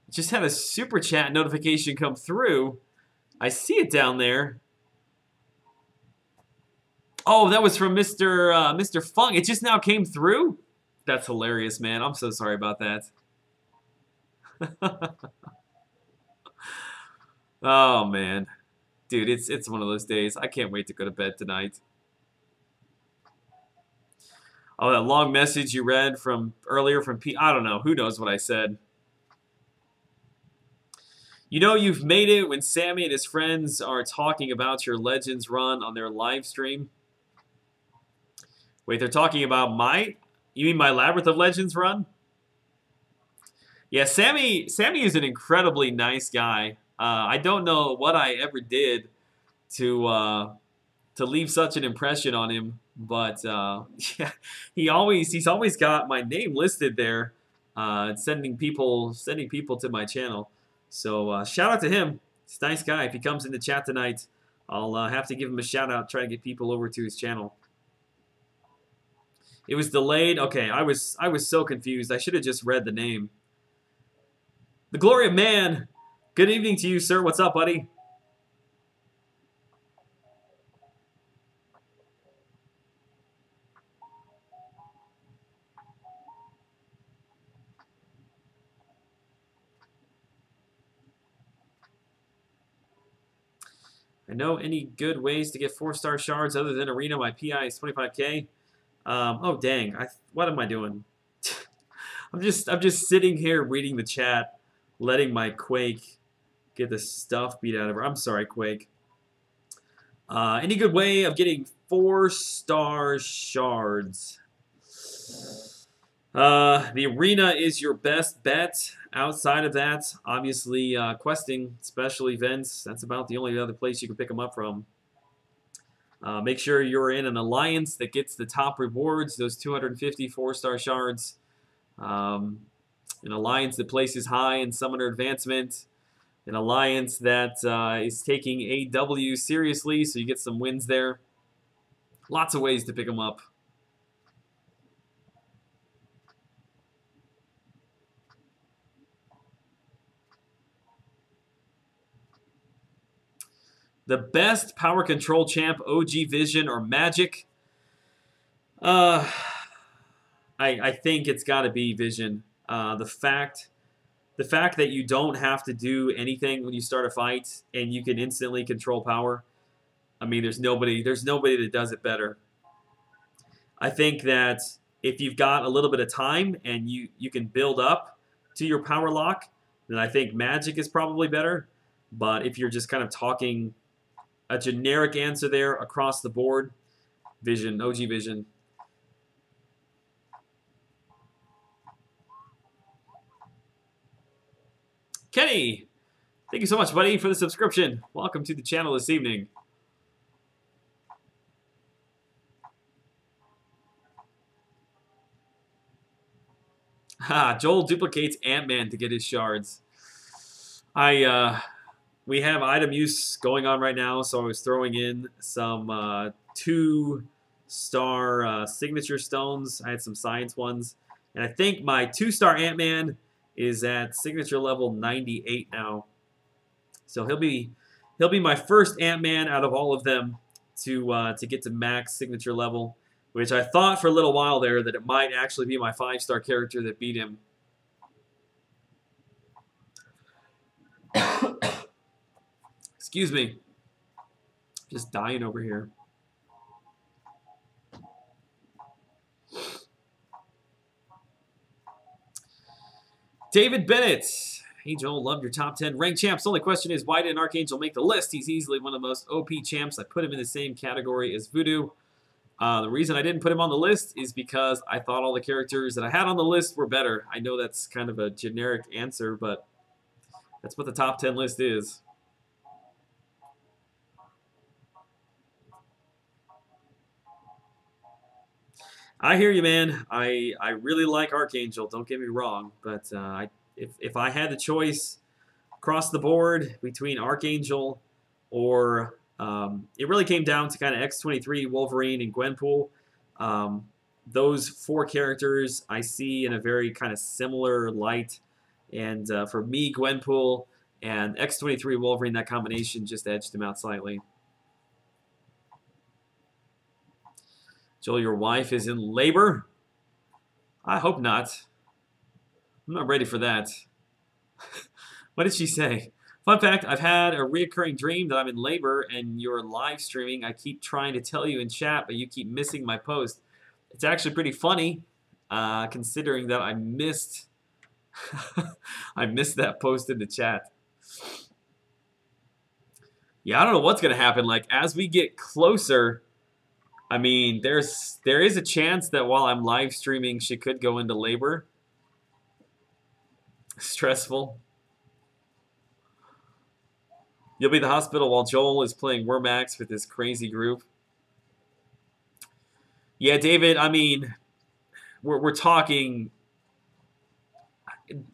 Just had a super chat notification come through. I see it down there. Oh, that was from Mr. Fung. It just now came through? That's hilarious, man. I'm so sorry about that. Oh, man. Dude, it's one of those days. I can't wait to go to bed tonight. Oh, that long message you read from earlier from P. I don't know. Who knows what I said. You know you've made it when Sammy and his friends are talking about your Legends run on their live stream. Wait, they're talking about you mean my Labyrinth of Legends run? Yeah, Sammy is an incredibly nice guy. I don't know what I ever did to leave such an impression on him, but yeah, he's always got my name listed there, sending people to my channel. So shout out to him. He's a nice guy. If he comes in the chat tonight, I'll have to give him a shout out, try to get people over to his channel. It was delayed. Okay, I was so confused. I should have just read the name. The Glory of Man. Good evening to you, sir. What's up, buddy? I know any good ways to get 4-star shards other than Arena. My PI is 25K. Oh dang! What am I doing? I'm just sitting here reading the chat, letting my Quake get the stuff beat out of her. I'm sorry, Quake. Any good way of getting 4-star shards? The arena is your best bet. Outside of that, obviously, questing, special events, that's about the only other place you can pick them up from. Make sure you're in an alliance that gets the top rewards, those 250 4-star shards. An alliance that places high in summoner advancement. An alliance that is taking AW seriously, so you get some wins there. Lots of ways to pick them up. The best power control champ, OG Vision or Magic? I think it's got to be Vision. The fact that you don't have to do anything when you start a fight and you can instantly control power. I mean, there's nobody that does it better. I think that if you've got a little bit of time and you can build up to your power lock, then I think Magic is probably better. But if you're just kind of talking a generic answer there across the board, Vision, OG Vision. Kenny, thank you so much, buddy, for the subscription. Welcome to the channel this evening. Joel duplicates Ant-Man to get his shards. We have item use going on right now, so I was throwing in some 2-star signature stones. I had some science ones, and I think my 2-star Ant-Man is at signature level 98 now. So he'll be my first Ant-Man out of all of them to get to max signature level, which I thought for a little while there that it might actually be my 5-star character that beat him. Excuse me. Just dying over here. David Bennett. Hey, Joel, loved your top 10 ranked champs. The only question is, why didn't Archangel make the list? He's easily one of the most OP champs. I put him in the same category as Voodoo. The reason I didn't put him on the list is because I thought all the characters that I had on the list were better. I know that's kind of a generic answer, but that's what the top 10 list is. I hear you, man. I really like Archangel. Don't get me wrong, but if I had the choice across the board between Archangel or it really came down to kind of X-23, Wolverine, and Gwenpool. Those 4 characters I see in a very kind of similar light, and for me, Gwenpool and X-23 Wolverine, that combination just edged him out slightly. Joel, your wife is in labor? I hope not. I'm not ready for that. What did she say? Fun fact, I've had a reoccurring dream that I'm in labor and you're live streaming. I keep trying to tell you in chat, but you keep missing my post. It's actually pretty funny, considering that I missed I missed that post in the chat. Yeah, I don't know what's going to happen. Like, as we get closer, I mean, there is a chance that while I'm live streaming, she could go into labor. Stressful. You'll be at the hospital while Joel is playing Wormax with this crazy group. Yeah, David, I mean, we're talking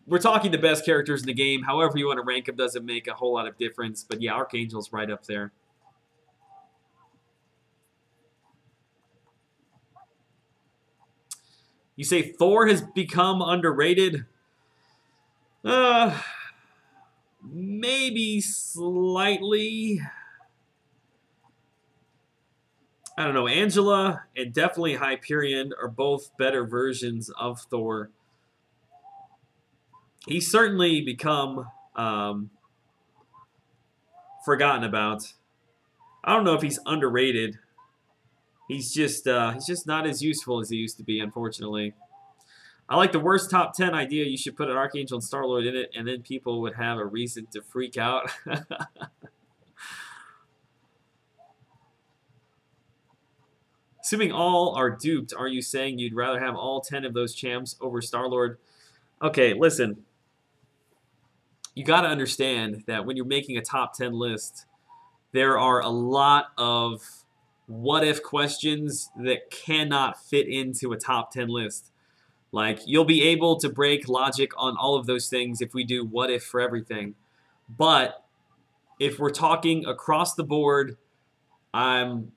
the best characters in the game. However you want to rank them doesn't make a whole lot of difference. But yeah, Archangel's right up there. You say Thor has become underrated? Maybe slightly. I don't know. Angela and definitely Hyperion are both better versions of Thor. He's certainly become forgotten about. I don't know if he's underrated. He's just not as useful as he used to be, unfortunately. I like the worst top 10 idea. You should put an Archangel and Star-Lord in it, and then people would have a reason to freak out. Assuming all are duped, are you saying you'd rather have all 10 of those champs over Star-Lord? Okay, listen. You got to understand that when you're making a top 10 list, there are a lot of what-if questions that cannot fit into a top 10 list. Like, you'll be able to break logic on all of those things if we do what-if for everything. But if we're talking across the board, I'm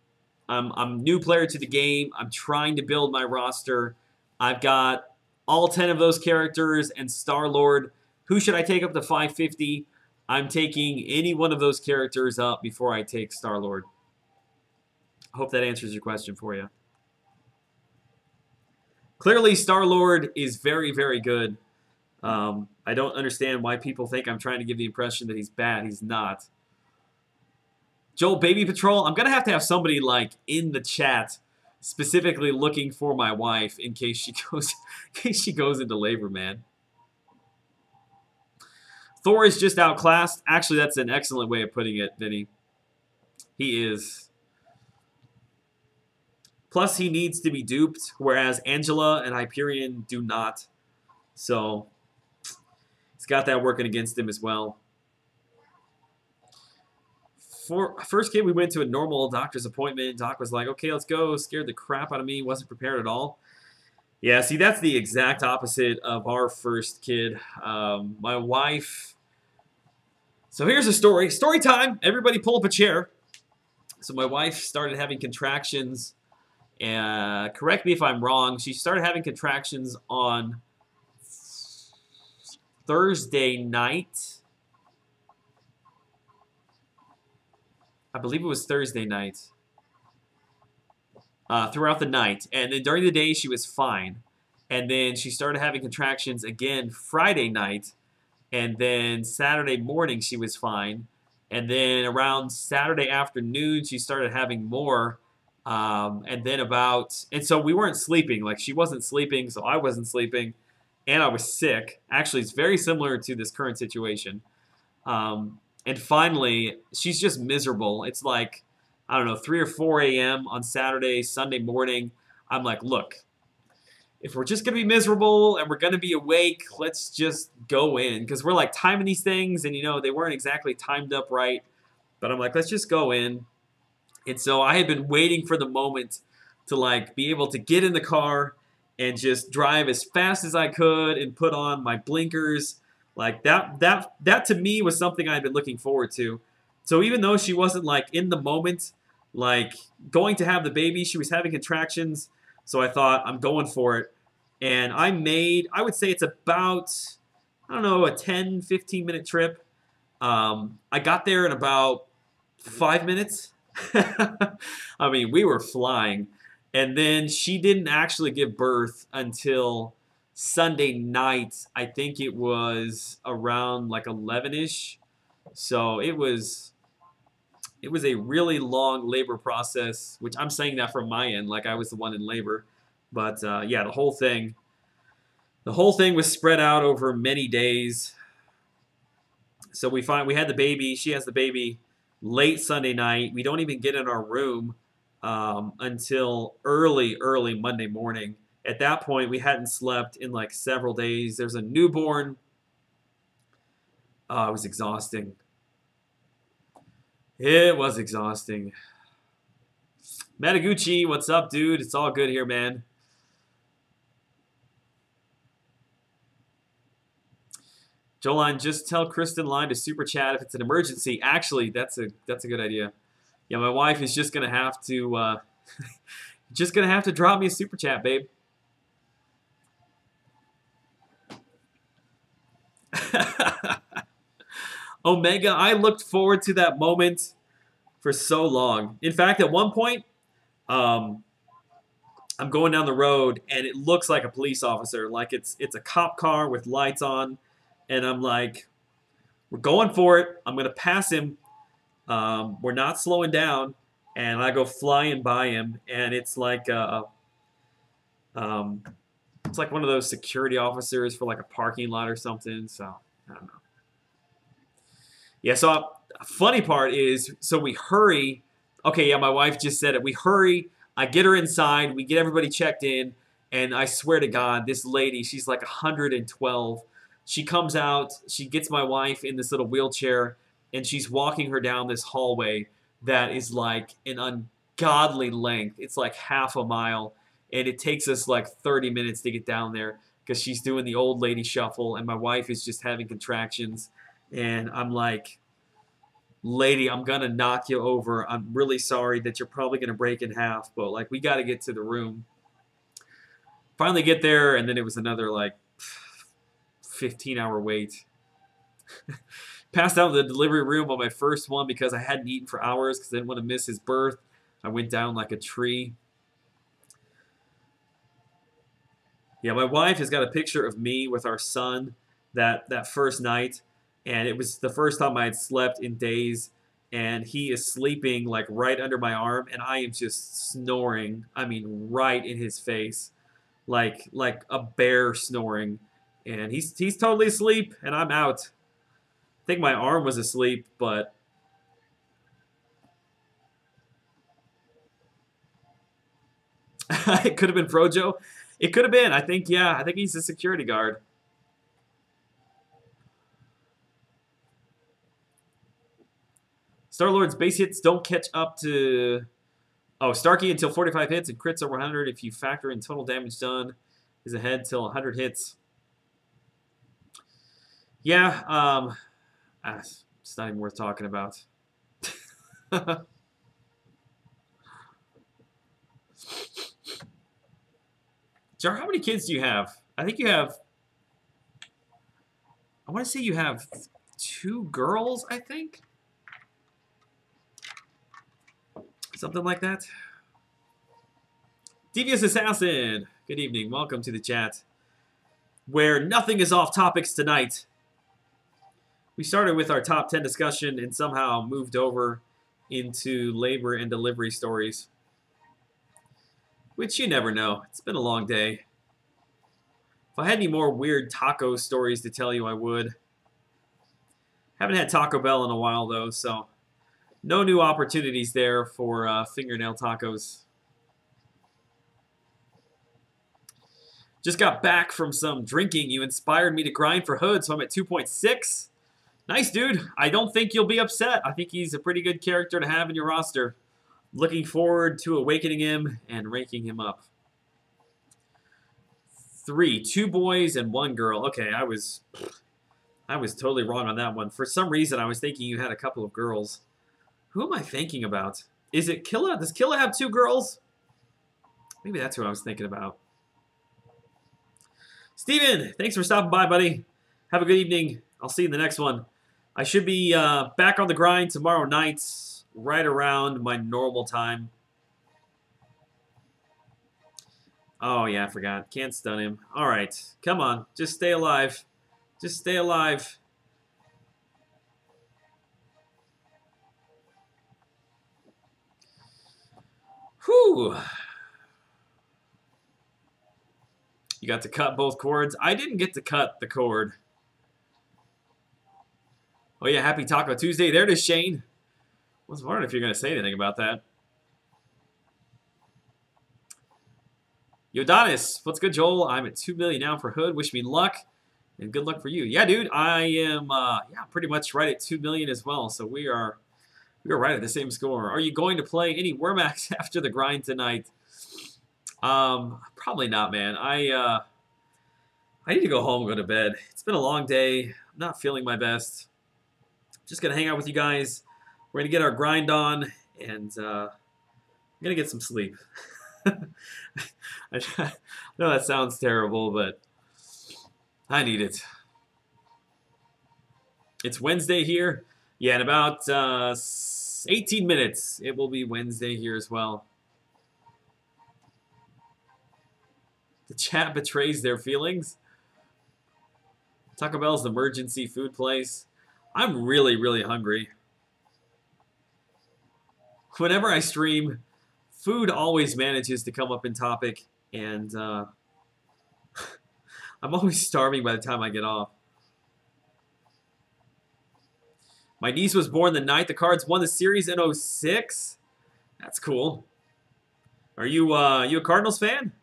new player to the game. I'm trying to build my roster. I've got all 10 of those characters and Star-Lord. Who should I take up to 550? I'm taking any one of those characters up before I take Star-Lord. I hope that answers your question for you. Clearly, Star-Lord is very, very good. I don't understand why people think I'm trying to give the impression that he's bad. He's not. Joel, Baby Patrol, I'm going to have somebody like in the chat specifically looking for my wife in case she goes into labor, man. Thor is just outclassed. Actually, that's an excellent way of putting it, Vinny. He is. Plus, he needs to be duped, whereas Angela and Hyperion do not. So, he's got that working against him as well. First kid, we went to a normal doctor's appointment. Doc was like, okay, let's go. Scared the crap out of me. Wasn't prepared at all. Yeah, see, that's the exact opposite of our first kid. My wife... So here's a story. Story time. Everybody pull up a chair. So my wife started having contractions. Correct me if I'm wrong. She started having contractions on Thursday night. I believe it was Thursday night. Throughout the night. And then during the day, she was fine. And then she started having contractions again Friday night. And then Saturday morning, she was fine. And then around Saturday afternoon, she started having more. And so we weren't sleeping. Like, she wasn't sleeping, so I wasn't sleeping. And I was sick. Actually, it's very similar to this current situation. And finally, she's just miserable. It's like, I don't know, 3 or 4 a.m. on Saturday, Sunday morning. I'm like, look, if we're just going to be miserable and we're going to be awake, let's just go in. Because we're like timing these things and, you know, they weren't exactly timed up right. But I'm like, let's just go in. And so I had been waiting for the moment to, like, be able to get in the car and just drive as fast as I could and put on my blinkers. Like, that to me was something I had been looking forward to. So even though she wasn't, like, in the moment, like, going to have the baby, she was having contractions. So I thought, I'm going for it. And I would say it's about, I don't know, a 10, 15-minute trip. I got there in about 5 minutes. I mean, we were flying. And then she didn't actually give birth until Sunday night. I think it was around like 11-ish. So it was a really long labor process, which I'm saying that from my end, like I was the one in labor. But yeah, the whole thing was spread out over many days. So we had the baby. She has the baby late Sunday night. We don't even get in our room until early Monday morning. At that point, we hadn't slept in like several days. There's a newborn. It was exhausting. It was exhausting. Mataguchi, what's up, dude? It's all good here, man. Joline, just tell Kristen Line to super chat if it's an emergency. Actually, that's a good idea. Yeah, my wife is just gonna have to drop me a super chat, babe. Omega, I looked forward to that moment for so long. In fact, at one point, I'm going down the road and it looks like a police officer, like it's a cop car with lights on, and I'm like, we're going for it. I'm gonna pass him, We're not slowing down, and I go flying by him, and um, it's like one of those security officers for like a parking lot or something. So I don't know. Yeah. So funny part is, so we hurry. Okay. Yeah. My wife just said it. We hurry. I get her inside. We get everybody checked in, and I swear to God, this lady, she's like 112. She comes out. She gets my wife in this little wheelchair, and she's walking her down this hallway that is like an ungodly length. It's like half a mile, and it takes us like 30 minutes to get down there because she's doing the old lady shuffle, and my wife is just having contractions. And I'm like, lady, I'm gonna knock you over. I'm really sorry that you're probably gonna break in half, but like we got to get to the room. Finally get there, and then it was another like 15-hour wait. Passed out in the delivery room on my first one because I hadn't eaten for hours because I didn't want to miss his birth. I went down like a tree. Yeah, my wife has got a picture of me with our son that first night, and it was the first time I had slept in days, and he is sleeping like right under my arm, and I am just snoring. I mean, right in his face, like a bear snoring, and he's totally asleep, and I'm out. I think my arm was asleep, but it could have been Frojo. It could have been. I think, yeah, I think he's a security guard. Star-Lord's base hits don't catch up to... Oh, Starkey until 45 hits and crits over 100 if you factor in total damage done. Is ahead till 100 hits. Yeah, it's not even worth talking about. Jar, how many kids do you have? I think you have... I want to say you have 2 girls, I think? Something like that. Devious Assassin, good evening. Welcome to the chat, where nothing is off topics tonight. We started with our top 10 discussion and somehow moved over into labor and delivery stories, which you never know. It's been a long day. If I had any more weird taco stories to tell you, I would. Haven't had Taco Bell in a while, though, so no new opportunities there for fingernail tacos. Just got back from some drinking. You inspired me to grind for Hood, so I'm at 2.6. Nice, dude. I don't think you'll be upset. I think he's a pretty good character to have in your roster. Looking forward to awakening him and ranking him up. 3, 2 boys and 1 girl. Okay, I was totally wrong on that one. For some reason, I was thinking you had a couple of girls. Who am I thinking about? Is it Killa? Does Killa have 2 girls? Maybe that's who I was thinking about. Steven, thanks for stopping by, buddy. Have a good evening. I'll see you in the next one. I should be back on the grind tomorrow night, right around my normal time. Oh, yeah, I forgot. Can't stun him. All right. Come on. Just stay alive. Just stay alive. Whew. You got to cut both cords. I didn't get to cut the cord. Oh, yeah, happy Taco Tuesday. There it is, Shane. I was wondering if you're going to say anything about that. Yodanis, what's good, Joel? I'm at 2 million now for Hood. Wish me luck, and good luck for you. Yeah, dude, I am pretty much right at 2 million as well. So we are right at the same score. Are you going to play any Wormax after the grind tonight? Probably not, man. I need to go home and go to bed. It's been a long day. I'm not feeling my best. Just gonna hang out with you guys. We're gonna get our grind on, and I'm gonna get some sleep. I know that sounds terrible, but I need it. It's Wednesday here. Yeah, in about 18 minutes, it will be Wednesday here as well. The chat betrays their feelings. Taco Bell's the emergency food place. I'm really, really hungry. Whenever I stream, food always manages to come up in topic, and I'm always starving by the time I get off. My niece was born the night the Cards won the series in '06. That's cool. Are you you a Cardinals fan?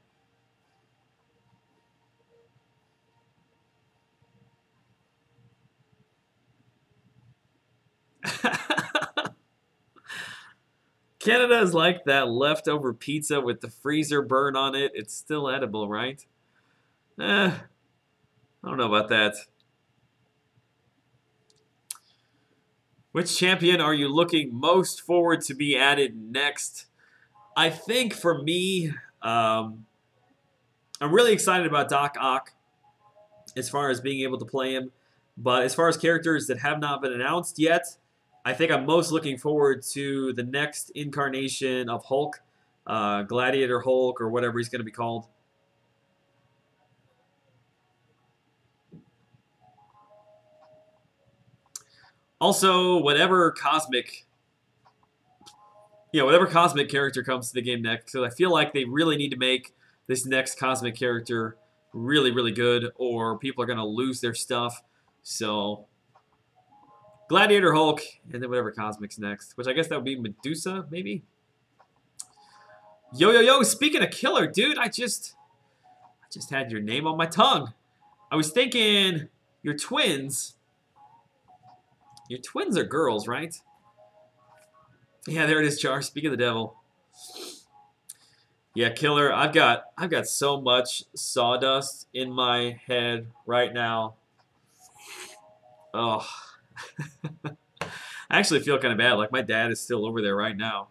Canada is like that leftover pizza with the freezer burn on it. It's still edible, right? I don't know about that. Which champion are you looking most forward to be added next? I think for me, I'm really excited about Doc Ock as far as being able to play him. But as far as characters that have not been announced yet, I think I'm most looking forward to the next incarnation of Hulk, Gladiator Hulk, or whatever he's going to be called. Also, whatever cosmic character comes to the game next, because I feel like they really need to make this next cosmic character really, really good, or people are going to lose their stuff. So, Gladiator Hulk, and then whatever cosmic's next, which I guess that would be Medusa, maybe? Yo, speaking of killer, dude, I just had your name on my tongue. I was thinking your twins. Your twins are girls, right? Yeah, there it is, Char. Speak of the devil. Yeah, killer. I've got so much sawdust in my head right now. Oh. I actually feel kind of bad. Like my dad is still over there right now.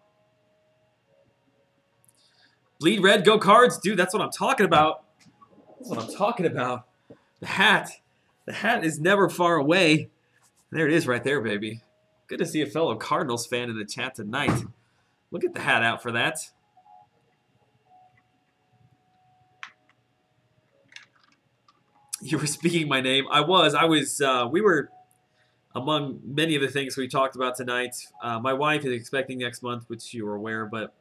Bleed red, go Cards. Dude, that's what I'm talking about. That's what I'm talking about. The hat. The hat is never far away. There it is right there, baby. Good to see a fellow Cardinals fan in the chat tonight. Look at the hat out for that. You were speaking my name. I was, we were, among many of the things we talked about tonight, my wife is expecting next month, which you were aware, but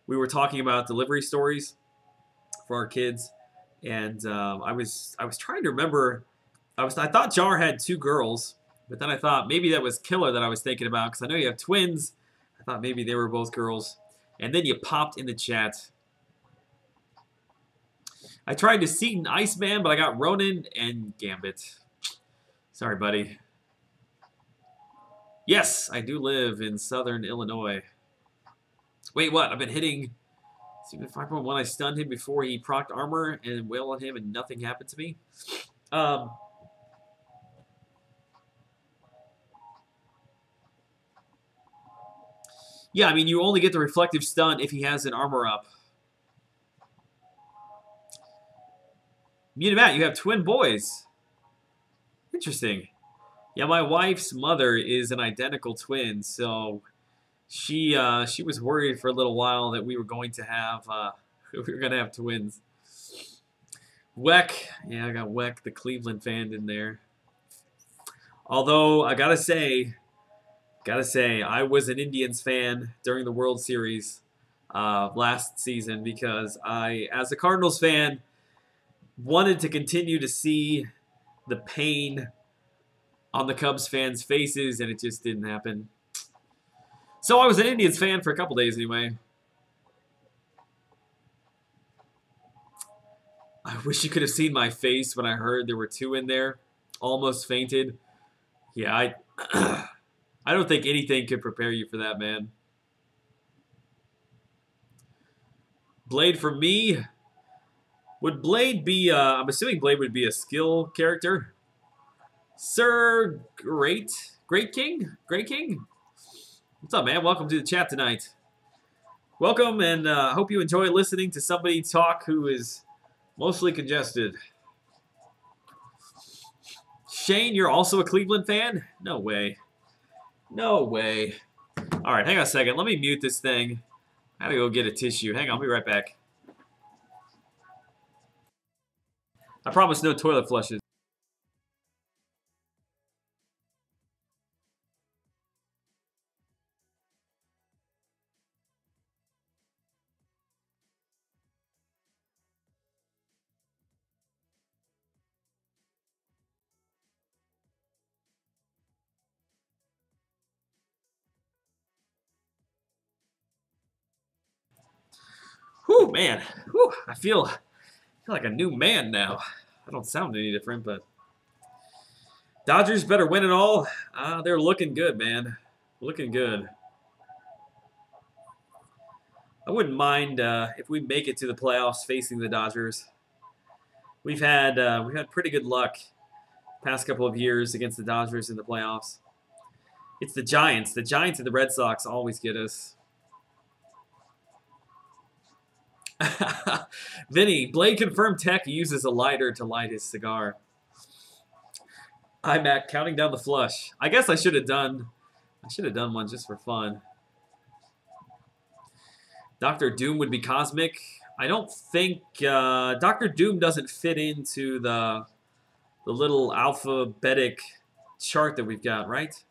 we were talking about delivery stories for our kids. And I was trying to remember, I thought Jar had 2 girls. But then I thought maybe that was Killer that I was thinking about, because I know you have twins. I thought maybe they were both girls. And then you popped in the chat. I tried to Seaton Iceman, but I got Ronin and Gambit. Sorry, buddy. Yes, I do live in southern Illinois. Wait, what? I've been hitting... 5.1, I stunned him before he procced armor and wailed on him and nothing happened to me. Yeah, I mean, you only get the reflective stun if he has an armor up. Me and Matt, you have twin boys. Interesting. Yeah, my wife's mother is an identical twin, so she was worried for a little while that we were going to have twins. Weck, yeah, I got Weck, the Cleveland fan in there. Although I gotta say, I was an Indians fan during the World Series last season because I, as a Cardinals fan, wanted to continue to see the pain on the Cubs fans' faces, and it just didn't happen. So I was an Indians fan for a couple days anyway. I wish you could have seen my face when I heard there were 2 in there. Almost fainted. Yeah, I don't think anything could prepare you for that, man. Blade for me. Would Blade be, I'm assuming Blade would be a skill character. Sir Great King? What's up, man? Welcome to the chat tonight. Welcome, and I hope you enjoy listening to somebody talk who is mostly congested. Shane, you're also a Cleveland fan? No way. No way. All right, hang on a second. Let me mute this thing. I gotta go get a tissue. Hang on, I'll be right back. I promise no toilet flushes. Whew, man. Whew, I feel like a new man now. I don't sound any different, but Dodgers better win it all. They're looking good, man. Looking good. I wouldn't mind if we make it to the playoffs facing the Dodgers. We've had pretty good luck past couple of years against the Dodgers in the playoffs. It's the Giants. The Giants and the Red Sox always get us. Vinny, Blade confirmed Tech uses a lighter to light his cigar. I'm at counting down the flush. I guess I should have done one just for fun. Dr. Doom would be cosmic. I don't think Dr. Doom doesn't fit into the little alphabetic chart that we've got, right?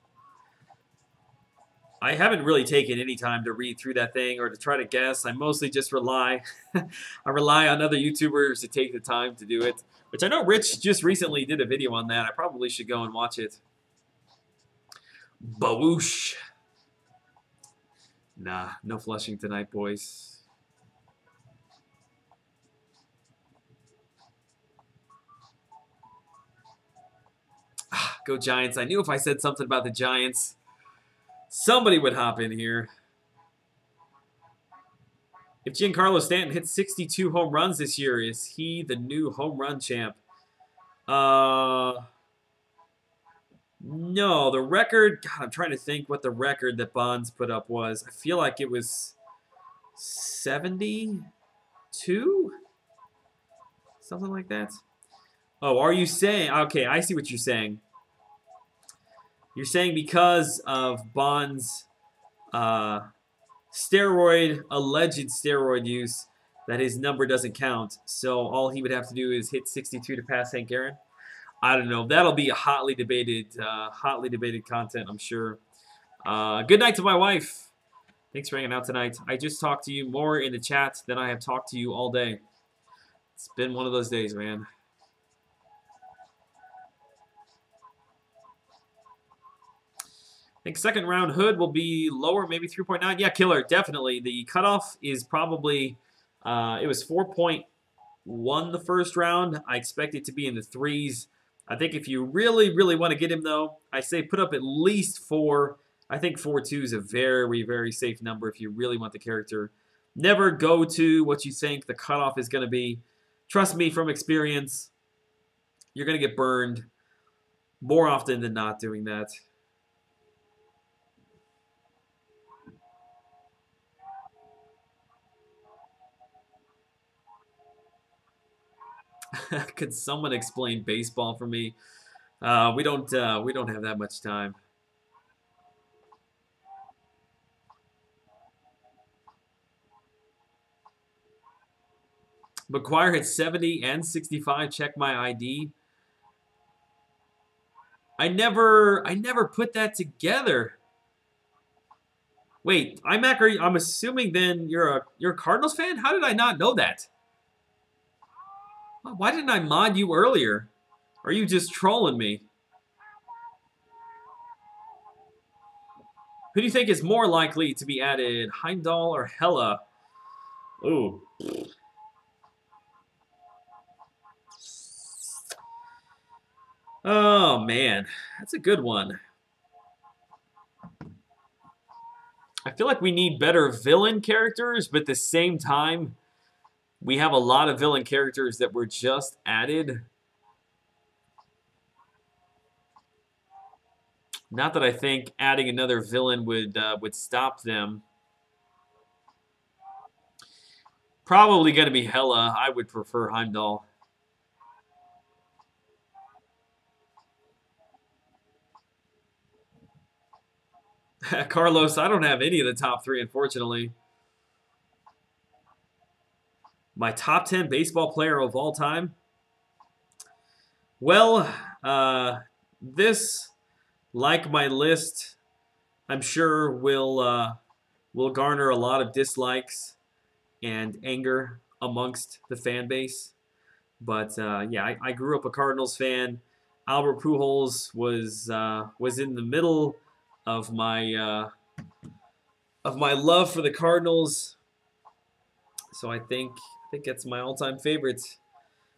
I haven't really taken any time to read through that thing or to try to guess. I mostly just rely I rely on other YouTubers to take the time to do it, which I know Rich just recently did a video on that. I probably should go and watch it. Bawoosh. Nah, no flushing tonight, boys. Go Giants. I knew if I said something about the Giants, somebody would hop in here. If Giancarlo Stanton hits 62 home runs this year, is he the new home run champ? No, the record, God, I'm trying to think what the record that Bonds put up was. I feel like it was 72? Something like that. Oh, are you saying, okay, I see what you're saying. You're saying because of Bonds' alleged steroid use, that his number doesn't count. So all he would have to do is hit 62 to pass Hank Aaron. I don't know. That'll be a hotly debated content, I'm sure. Good night to my wife. Thanks for hanging out tonight. I just talked to you more in the chat than I have talked to you all day. It's been one of those days, man. I think second round Hood will be lower, maybe 3.9. Yeah, killer, definitely. The cutoff is probably, it was 4.1 the first round. I expect it to be in the 3s. I think if you really, really want to get him, though, I say put up at least 4. I think 4.2 is a very, very safe number if you really want the character. Never go to what you think the cutoff is going to be. Trust me from experience, you're going to get burned more often than not doing that. Could someone explain baseball for me? We don't have that much time. McGuire hit 70 and 65. Check my ID. I never put that together. Wait, I'm assuming then you're a Cardinals fan? How did I not know that? Why didn't I mod you earlier? Are you just trolling me? Who do you think is more likely to be added, Heimdall or Hella? Ooh. Oh, man. That's a good one. I feel like we need better villain characters, but at the same time, we have a lot of villain characters that were just added. Not that I think adding another villain would stop them. Probably going to be Hella. I would prefer Heimdall. Carlos, I don't have any of the top 3, unfortunately. My top 10 baseball player of all time? Well, this, like my list, I'm sure will garner a lot of dislikes and anger amongst the fan base. But yeah, I grew up a Cardinals fan. Albert Pujols was in the middle of my love for the Cardinals. So I think that's my all-time favorite.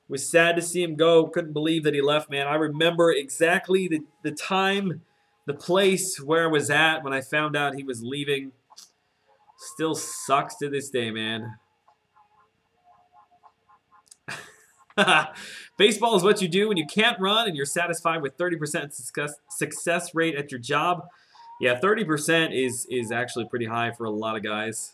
Was sad to see him go. Couldn't believe that he left, man. I remember exactly the time, the place where I was at when I found out he was leaving. Still sucks to this day, man. Baseball is what you do when you can't run and you're satisfied with 30% success rate at your job. Yeah, 30% is actually pretty high for a lot of guys.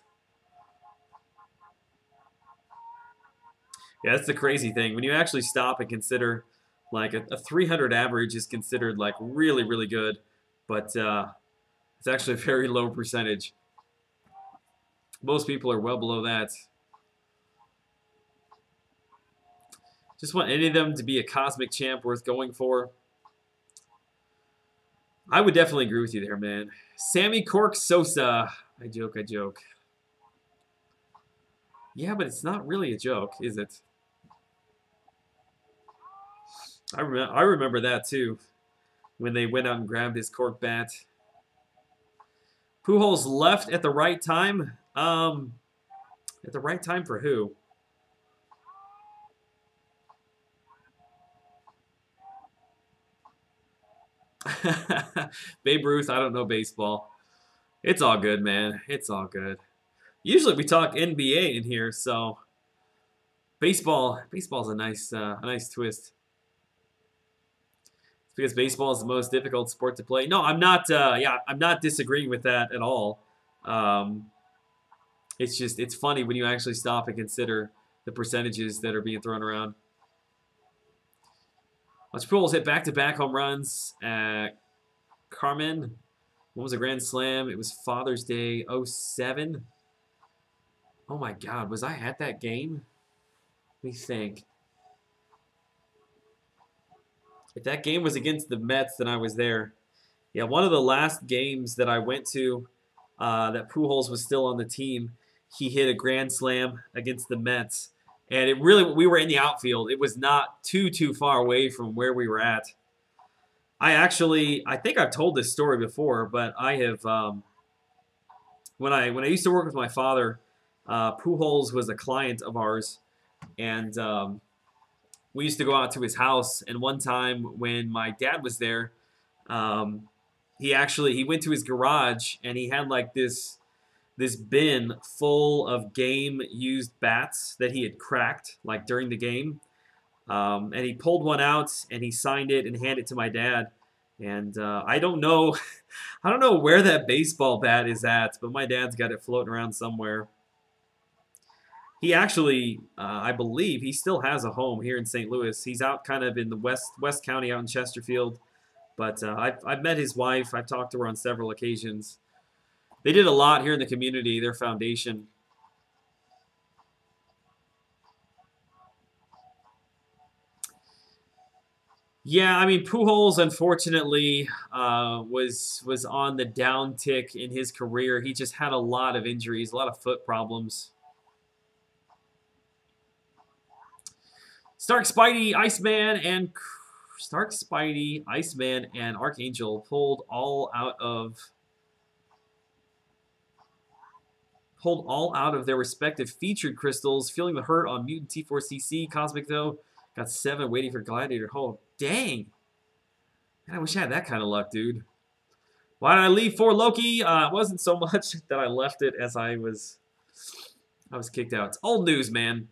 Yeah, that's the crazy thing. When you actually stop and consider, like, a 300 average is considered, like, really, really good. But it's actually a very low percentage. Most people are well below that. Just want any of them to be a cosmic champ worth going for. I would definitely agree with you there, man. Sammy Cork Sosa. I joke, I joke. Yeah, but it's not really a joke, is it? I remember that, too, when they went out and grabbed his cork bat. Pujols left at the right time. At the right time for who? Babe Ruth, I don't know baseball. It's all good, man. It's all good. Usually we talk NBA in here, so baseball's a nice twist. It's because baseball is the most difficult sport to play. No, I'm not. Yeah, I'm not disagreeing with that at all. It's funny when you actually stop and consider the percentages that are being thrown around. Watch Pujols hit back-to-back home runs at Carmen. What was a grand slam? It was Father's Day 07. Oh my God, was I at that game? Let me think. If that game was against the Mets, then I was there. Yeah, one of the last games that I went to that Pujols was still on the team, he hit a grand slam against the Mets. And it really, we were in the outfield. It was not too far away from where we were at. I think I've told this story before, but I have, when I used to work with my father, Pujols was a client of ours, and we used to go out to his house. And one time when my dad was there, he went to his garage and he had like this bin full of game-used bats that he had cracked like during the game. And he pulled one out and he signed it and handed it to my dad. And I don't know, I don't know where that baseball bat is at, but my dad's got it floating around somewhere. He actually, I believe, he still has a home here in St. Louis. He's out kind of in the West County, out in Chesterfield. But I've met his wife. I've talked to her on several occasions. They did a lot here in the community, their foundation. Yeah, I mean, Pujols, unfortunately, was on the downtick in his career. He just had a lot of injuries, a lot of foot problems. Stark, Spidey, Iceman, and Archangel pulled all out of their respective featured crystals, feeling the hurt on Mutant T4CC. Cosmic, though, got 7 waiting for Gladiator. Oh, dang. Man, I wish I had that kind of luck, dude. Why did I leave for Loki? It wasn't so much that I left it as I was kicked out. It's old news, man.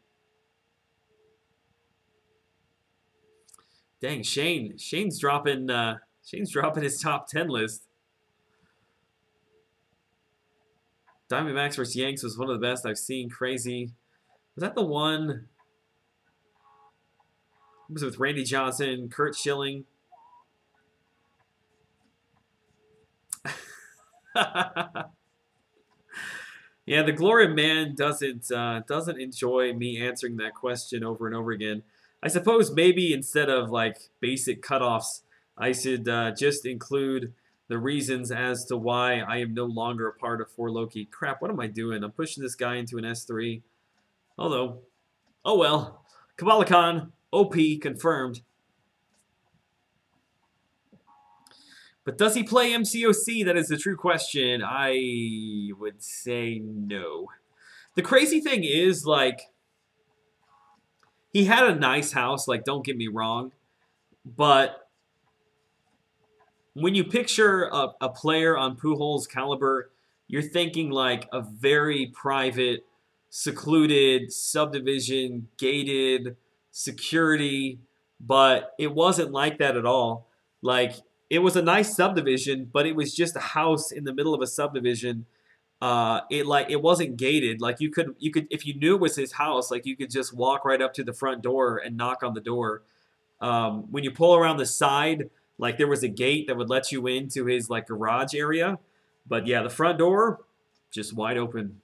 Dang, Shane's dropping his top 10 list. Diamondbacks vs. Yanks was one of the best I've seen. Crazy. Was that the one? It was with Randy Johnson, Kurt Schilling. Yeah, the Glory Man doesn't enjoy me answering that question over and over again. I suppose maybe instead of like basic cutoffs, I should just include the reasons as to why I am no longer a part of 4Loki. Crap, what am I doing? I'm pushing this guy into an S3. Although, oh well. Kabbalah Khan, OP, confirmed. But does he play MCOC? That is the true question. I would say no. The crazy thing is, like, he had a nice house, like, don't get me wrong, but when you picture a player on Pujols' caliber, you're thinking like a very private, secluded, subdivision, gated, security, but it wasn't like that at all. Like, it was a nice subdivision, but it was just a house in the middle of a subdivision. It wasn't gated. Like, you could if you knew it was his house, like, you could just walk right up to the front door and knock on the door. When you pull around the side, like, there was a gate that would let you into his, like, garage area. But yeah, the front door, just wide open.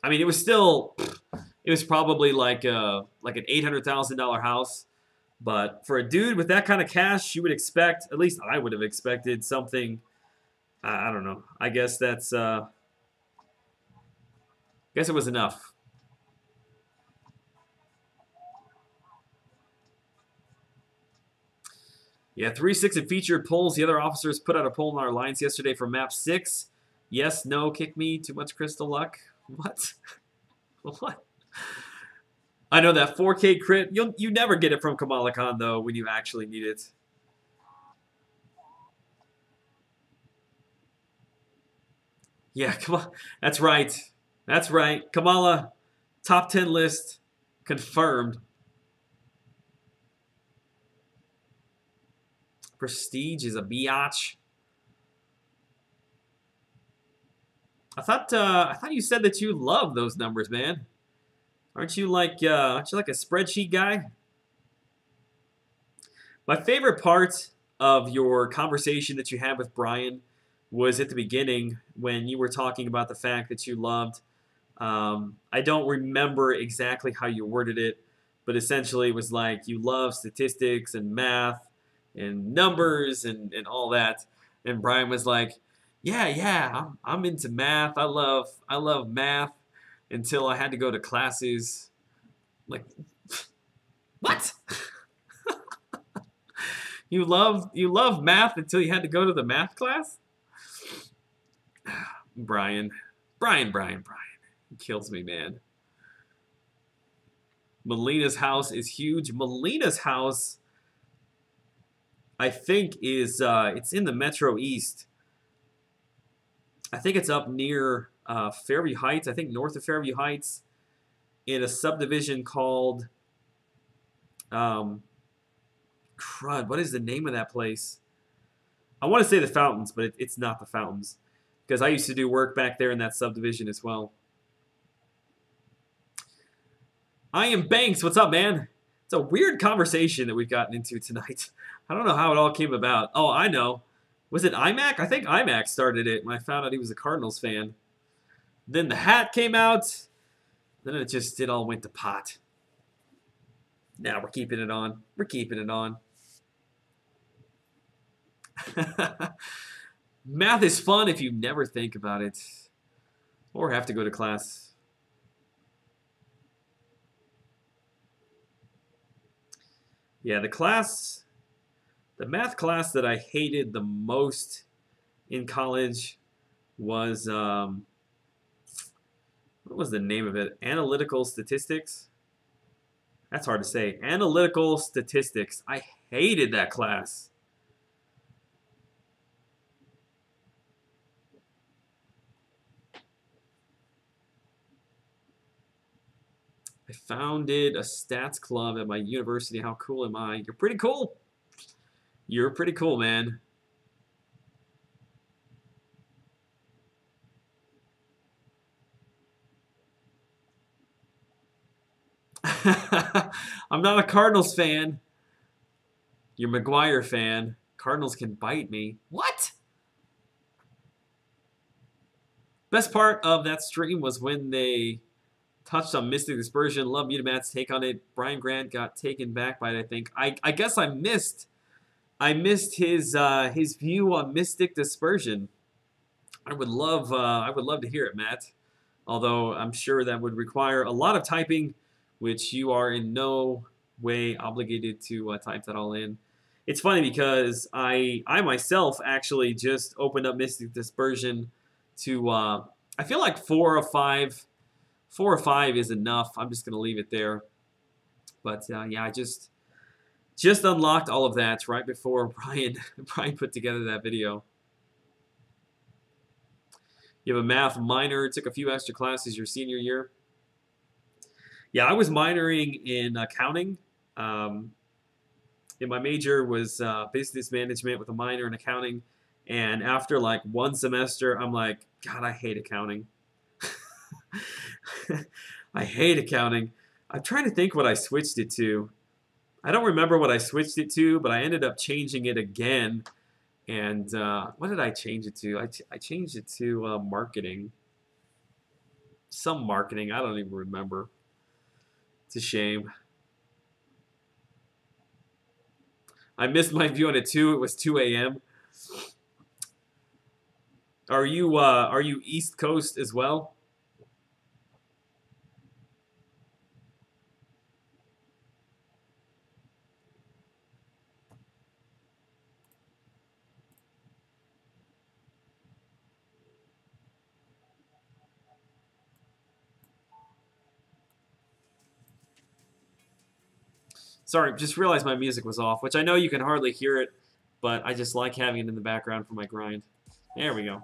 I mean, it was still, it was probably like an $800,000 house. But for a dude with that kind of cash, you would expect, at least I would have expected something. I don't know. I guess that's, I guess it was enough. Yeah, 3, 6, and featured polls. The other officers put out a poll on our lines yesterday for map 6. Yes, no, kick me, too much crystal luck. What? What? I know that 4K crit. You never get it from Kamala Khan, though, when you actually need it. Yeah, come on. That's right. That's right. Kamala, top 10 list, confirmed. Prestige is a biatch. I thought you said that you love those numbers, man. Aren't you like a spreadsheet guy? My favorite part of your conversation that you had with Brian was at the beginning when you were talking about the fact that you loved. I don't remember exactly how you worded it, but essentially it was like you love statistics and math and numbers and all that. And Brian was like, yeah, I'm into math. I love math until I had to go to classes. Like, what? You love math until you had to go to the math class? Brian. He kills me, man. Melina's house is huge. Melina's house, I think, is it's in the Metro East. I think it's up near Fairview Heights. I think north of Fairview Heights, in a subdivision called crud. What is the name of that place? I want to say the Fountains, but it's not the Fountains, because I used to do work back there in that subdivision as well. I am Banks. What's up, man? It's a weird conversation that we've gotten into tonight. I don't know how it all came about. Oh, I know. Was it IMAC? I think IMAC started it when I found out he was a Cardinals fan. Then the hat came out. Then it all went to pot. Now we're keeping it on. We're keeping it on. Math is fun if you never think about it or have to go to class. Yeah, the math class that I hated the most in college was, what was the name of it? Analytical statistics? That's hard to say. Analytical statistics. I hated that class. I founded a stats club at my university. How cool am I? You're pretty cool. You're pretty cool, man. I'm not a Cardinals fan. You're a McGuire fan. Cardinals can bite me. What? Best part of that stream was when they touched on Mystic Dispersion. Love Mutamat's take on it. Brian Grant got taken back by it, I think. I guess I missed his view on Mystic Dispersion. I would love to hear it, Matt. Although I'm sure that would require a lot of typing, which you are in no way obligated to type that all in. It's funny because I myself actually just opened up Mystic Dispersion to. I feel like 4 or 5 is enough. I'm just gonna leave it there. But yeah, I just unlocked all of that right before Brian put together that video. You have a math minor, took a few extra classes your senior year. Yeah, I was minoring in accounting. And my major was business management with a minor in accounting. And after like one semester, I'm like, God, I hate accounting. I hate accounting. I'm trying to think what I switched it to. I don't remember what I switched it to, but I ended up changing it again. And what did I change it to? I changed it to marketing. Some marketing. I don't even remember. It's a shame. I missed my view on it too. It was 2 a.m. Are you East Coast as well? Sorry, just realized my music was off, which I know you can hardly hear it, but I just like having it in the background for my grind. There we go.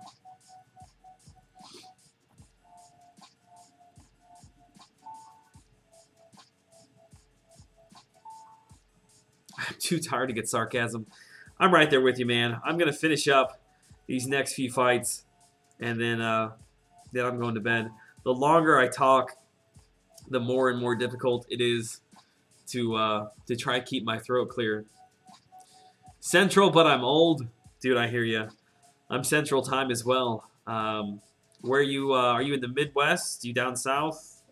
I'm too tired to get sarcasm. I'm right there with you, man. I'm going to finish up these next few fights, and then I'm going to bed. The longer I talk, the more and more difficult it is to try to keep my throat clear. Central, but I'm old. Dude, I hear you. I'm Central Time as well. Where you are you in the Midwest? You down south?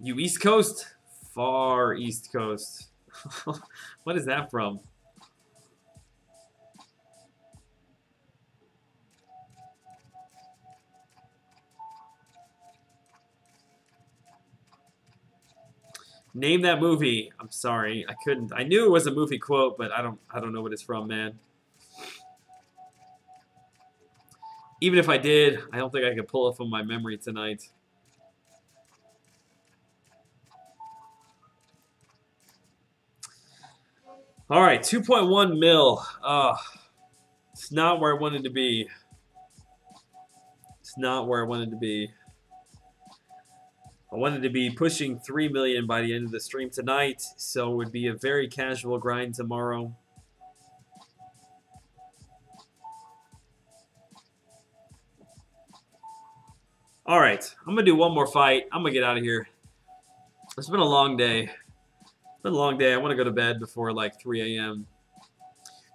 You East Coast? Far East Coast. What is that from? Name that movie. I'm sorry, I couldn't. I knew it was a movie quote, but I don't know what it's from, man. Even if I did, I don't think I could pull it from my memory tonight. All right, 2.1 mil. It's not where I wanted to be. It's not where I wanted to be. I wanted to be pushing 3 million by the end of the stream tonight, so it would be a very casual grind tomorrow. All right, I'm going to do one more fight. I'm going to get out of here. It's been a long day. It's been a long day. I want to go to bed before like 3 a.m.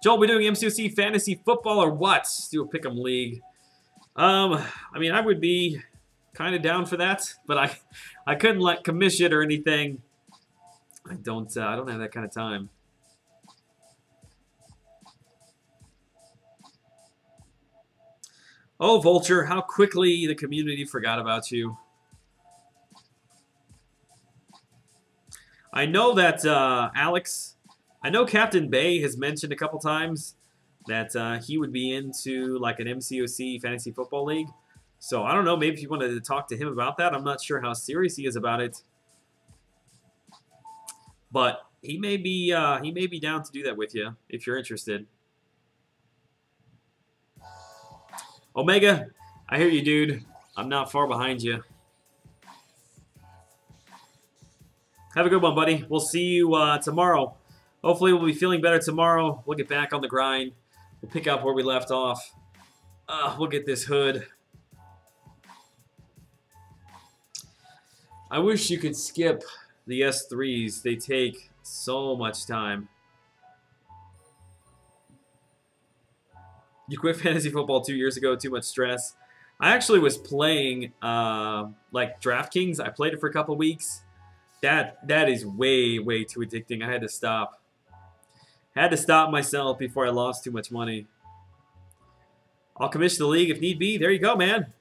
Joel, we doing MCOC fantasy football or what? Let's do a pick'em league. I mean, I would be kind of down for that, but I couldn't like commission it or anything. I don't have that kind of time. Oh, Vulture, how quickly the community forgot about you. I know that Alex, I know Captain Bay has mentioned a couple times that he would be into like an MCOC fantasy football league. So I don't know, maybe if you wanted to talk to him about that. I'm not sure how serious he is about it. But he may be down to do that with you if you're interested. Omega, I hear you, dude. I'm not far behind you. Have a good one, buddy. We'll see you tomorrow. Hopefully we'll be feeling better tomorrow. We'll get back on the grind. We'll pick up where we left off. We'll get this hood. I wish you could skip the S3s. They take so much time. You quit fantasy football 2 years ago, too much stress. I actually was playing like DraftKings. I played it for a couple weeks. That is way, way too addicting. I had to stop. Had to stop myself before I lost too much money. I'll commission the league if need be. There you go, man.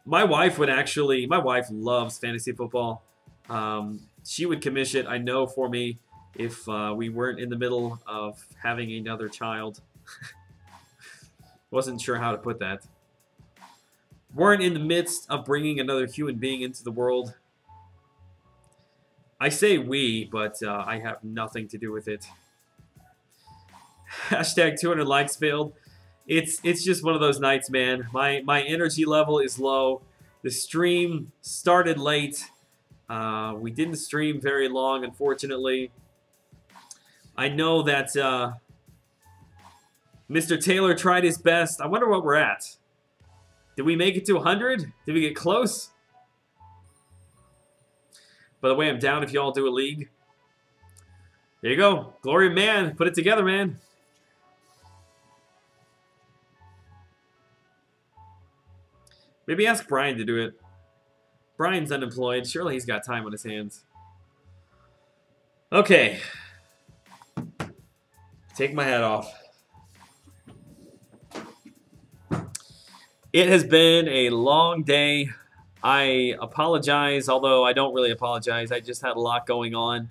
My wife would actually, my wife loves fantasy football. She would commission it, I know, for me. if we weren't in the middle of having another child. Wasn't sure how to put that. Weren't in the midst of bringing another human being into the world. I say we, but I have nothing to do with it. Hashtag 200 likes failed. It's just one of those nights, man. My energy level is low. The stream started late. We didn't stream very long, unfortunately. I know that Mr. Taylor tried his best. I wonder what we're at. Did we make it to 100? Did we get close? By the way, I'm down if y'all do a league. There you go. Glory of man. Put it together, man. Maybe ask Brian to do it. Brian's unemployed. Surely he's got time on his hands. Okay. Take my hat off. It has been a long day. I apologize, although I don't really apologize. I just had a lot going on.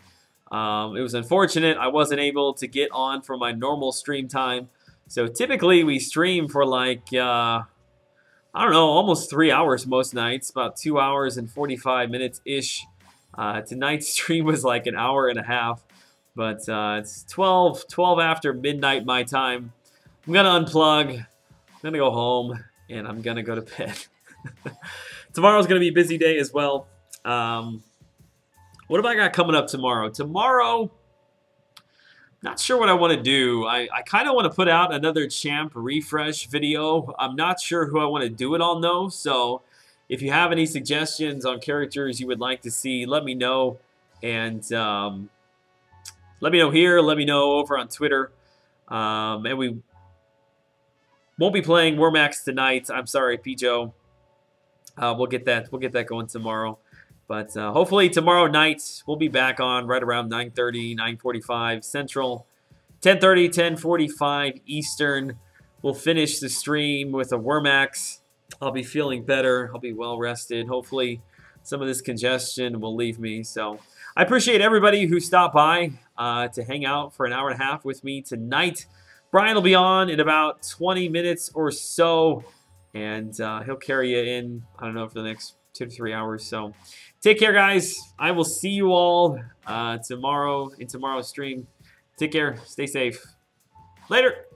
It was unfortunate. I wasn't able to get on for my normal stream time. So typically we stream for like, I don't know, almost 3 hours most nights. About 2 hours and 45 minutes-ish. Tonight's stream was like an hour and a half. But it's 12 after midnight my time. I'm going to unplug. I'm going to go home. And I'm going to go to bed. Tomorrow's going to be a busy day as well. What have I got coming up tomorrow? Tomorrow, not sure what I want to do. I kind of want to put out another champ refresh video. I'm not sure who I want to do it on, though. So if you have any suggestions on characters you would like to see, let me know. And let me know here. Let me know over on Twitter. And we won't be playing Wormax tonight. I'm sorry, Pijo. We'll get that going tomorrow. But hopefully tomorrow night we'll be back on right around 9:30, 9:45 Central, 10:30, 10:45 Eastern. We'll finish the stream with a Wormax. I'll be feeling better. I'll be well rested. Hopefully some of this congestion will leave me. So I appreciate everybody who stopped by to hang out for an hour and a half with me tonight. Brian will be on in about 20 minutes or so, and he'll carry you in, I don't know, for the next 2 to 3 hours. So take care, guys. I will see you all tomorrow in tomorrow's stream. Take care. Stay safe. Later.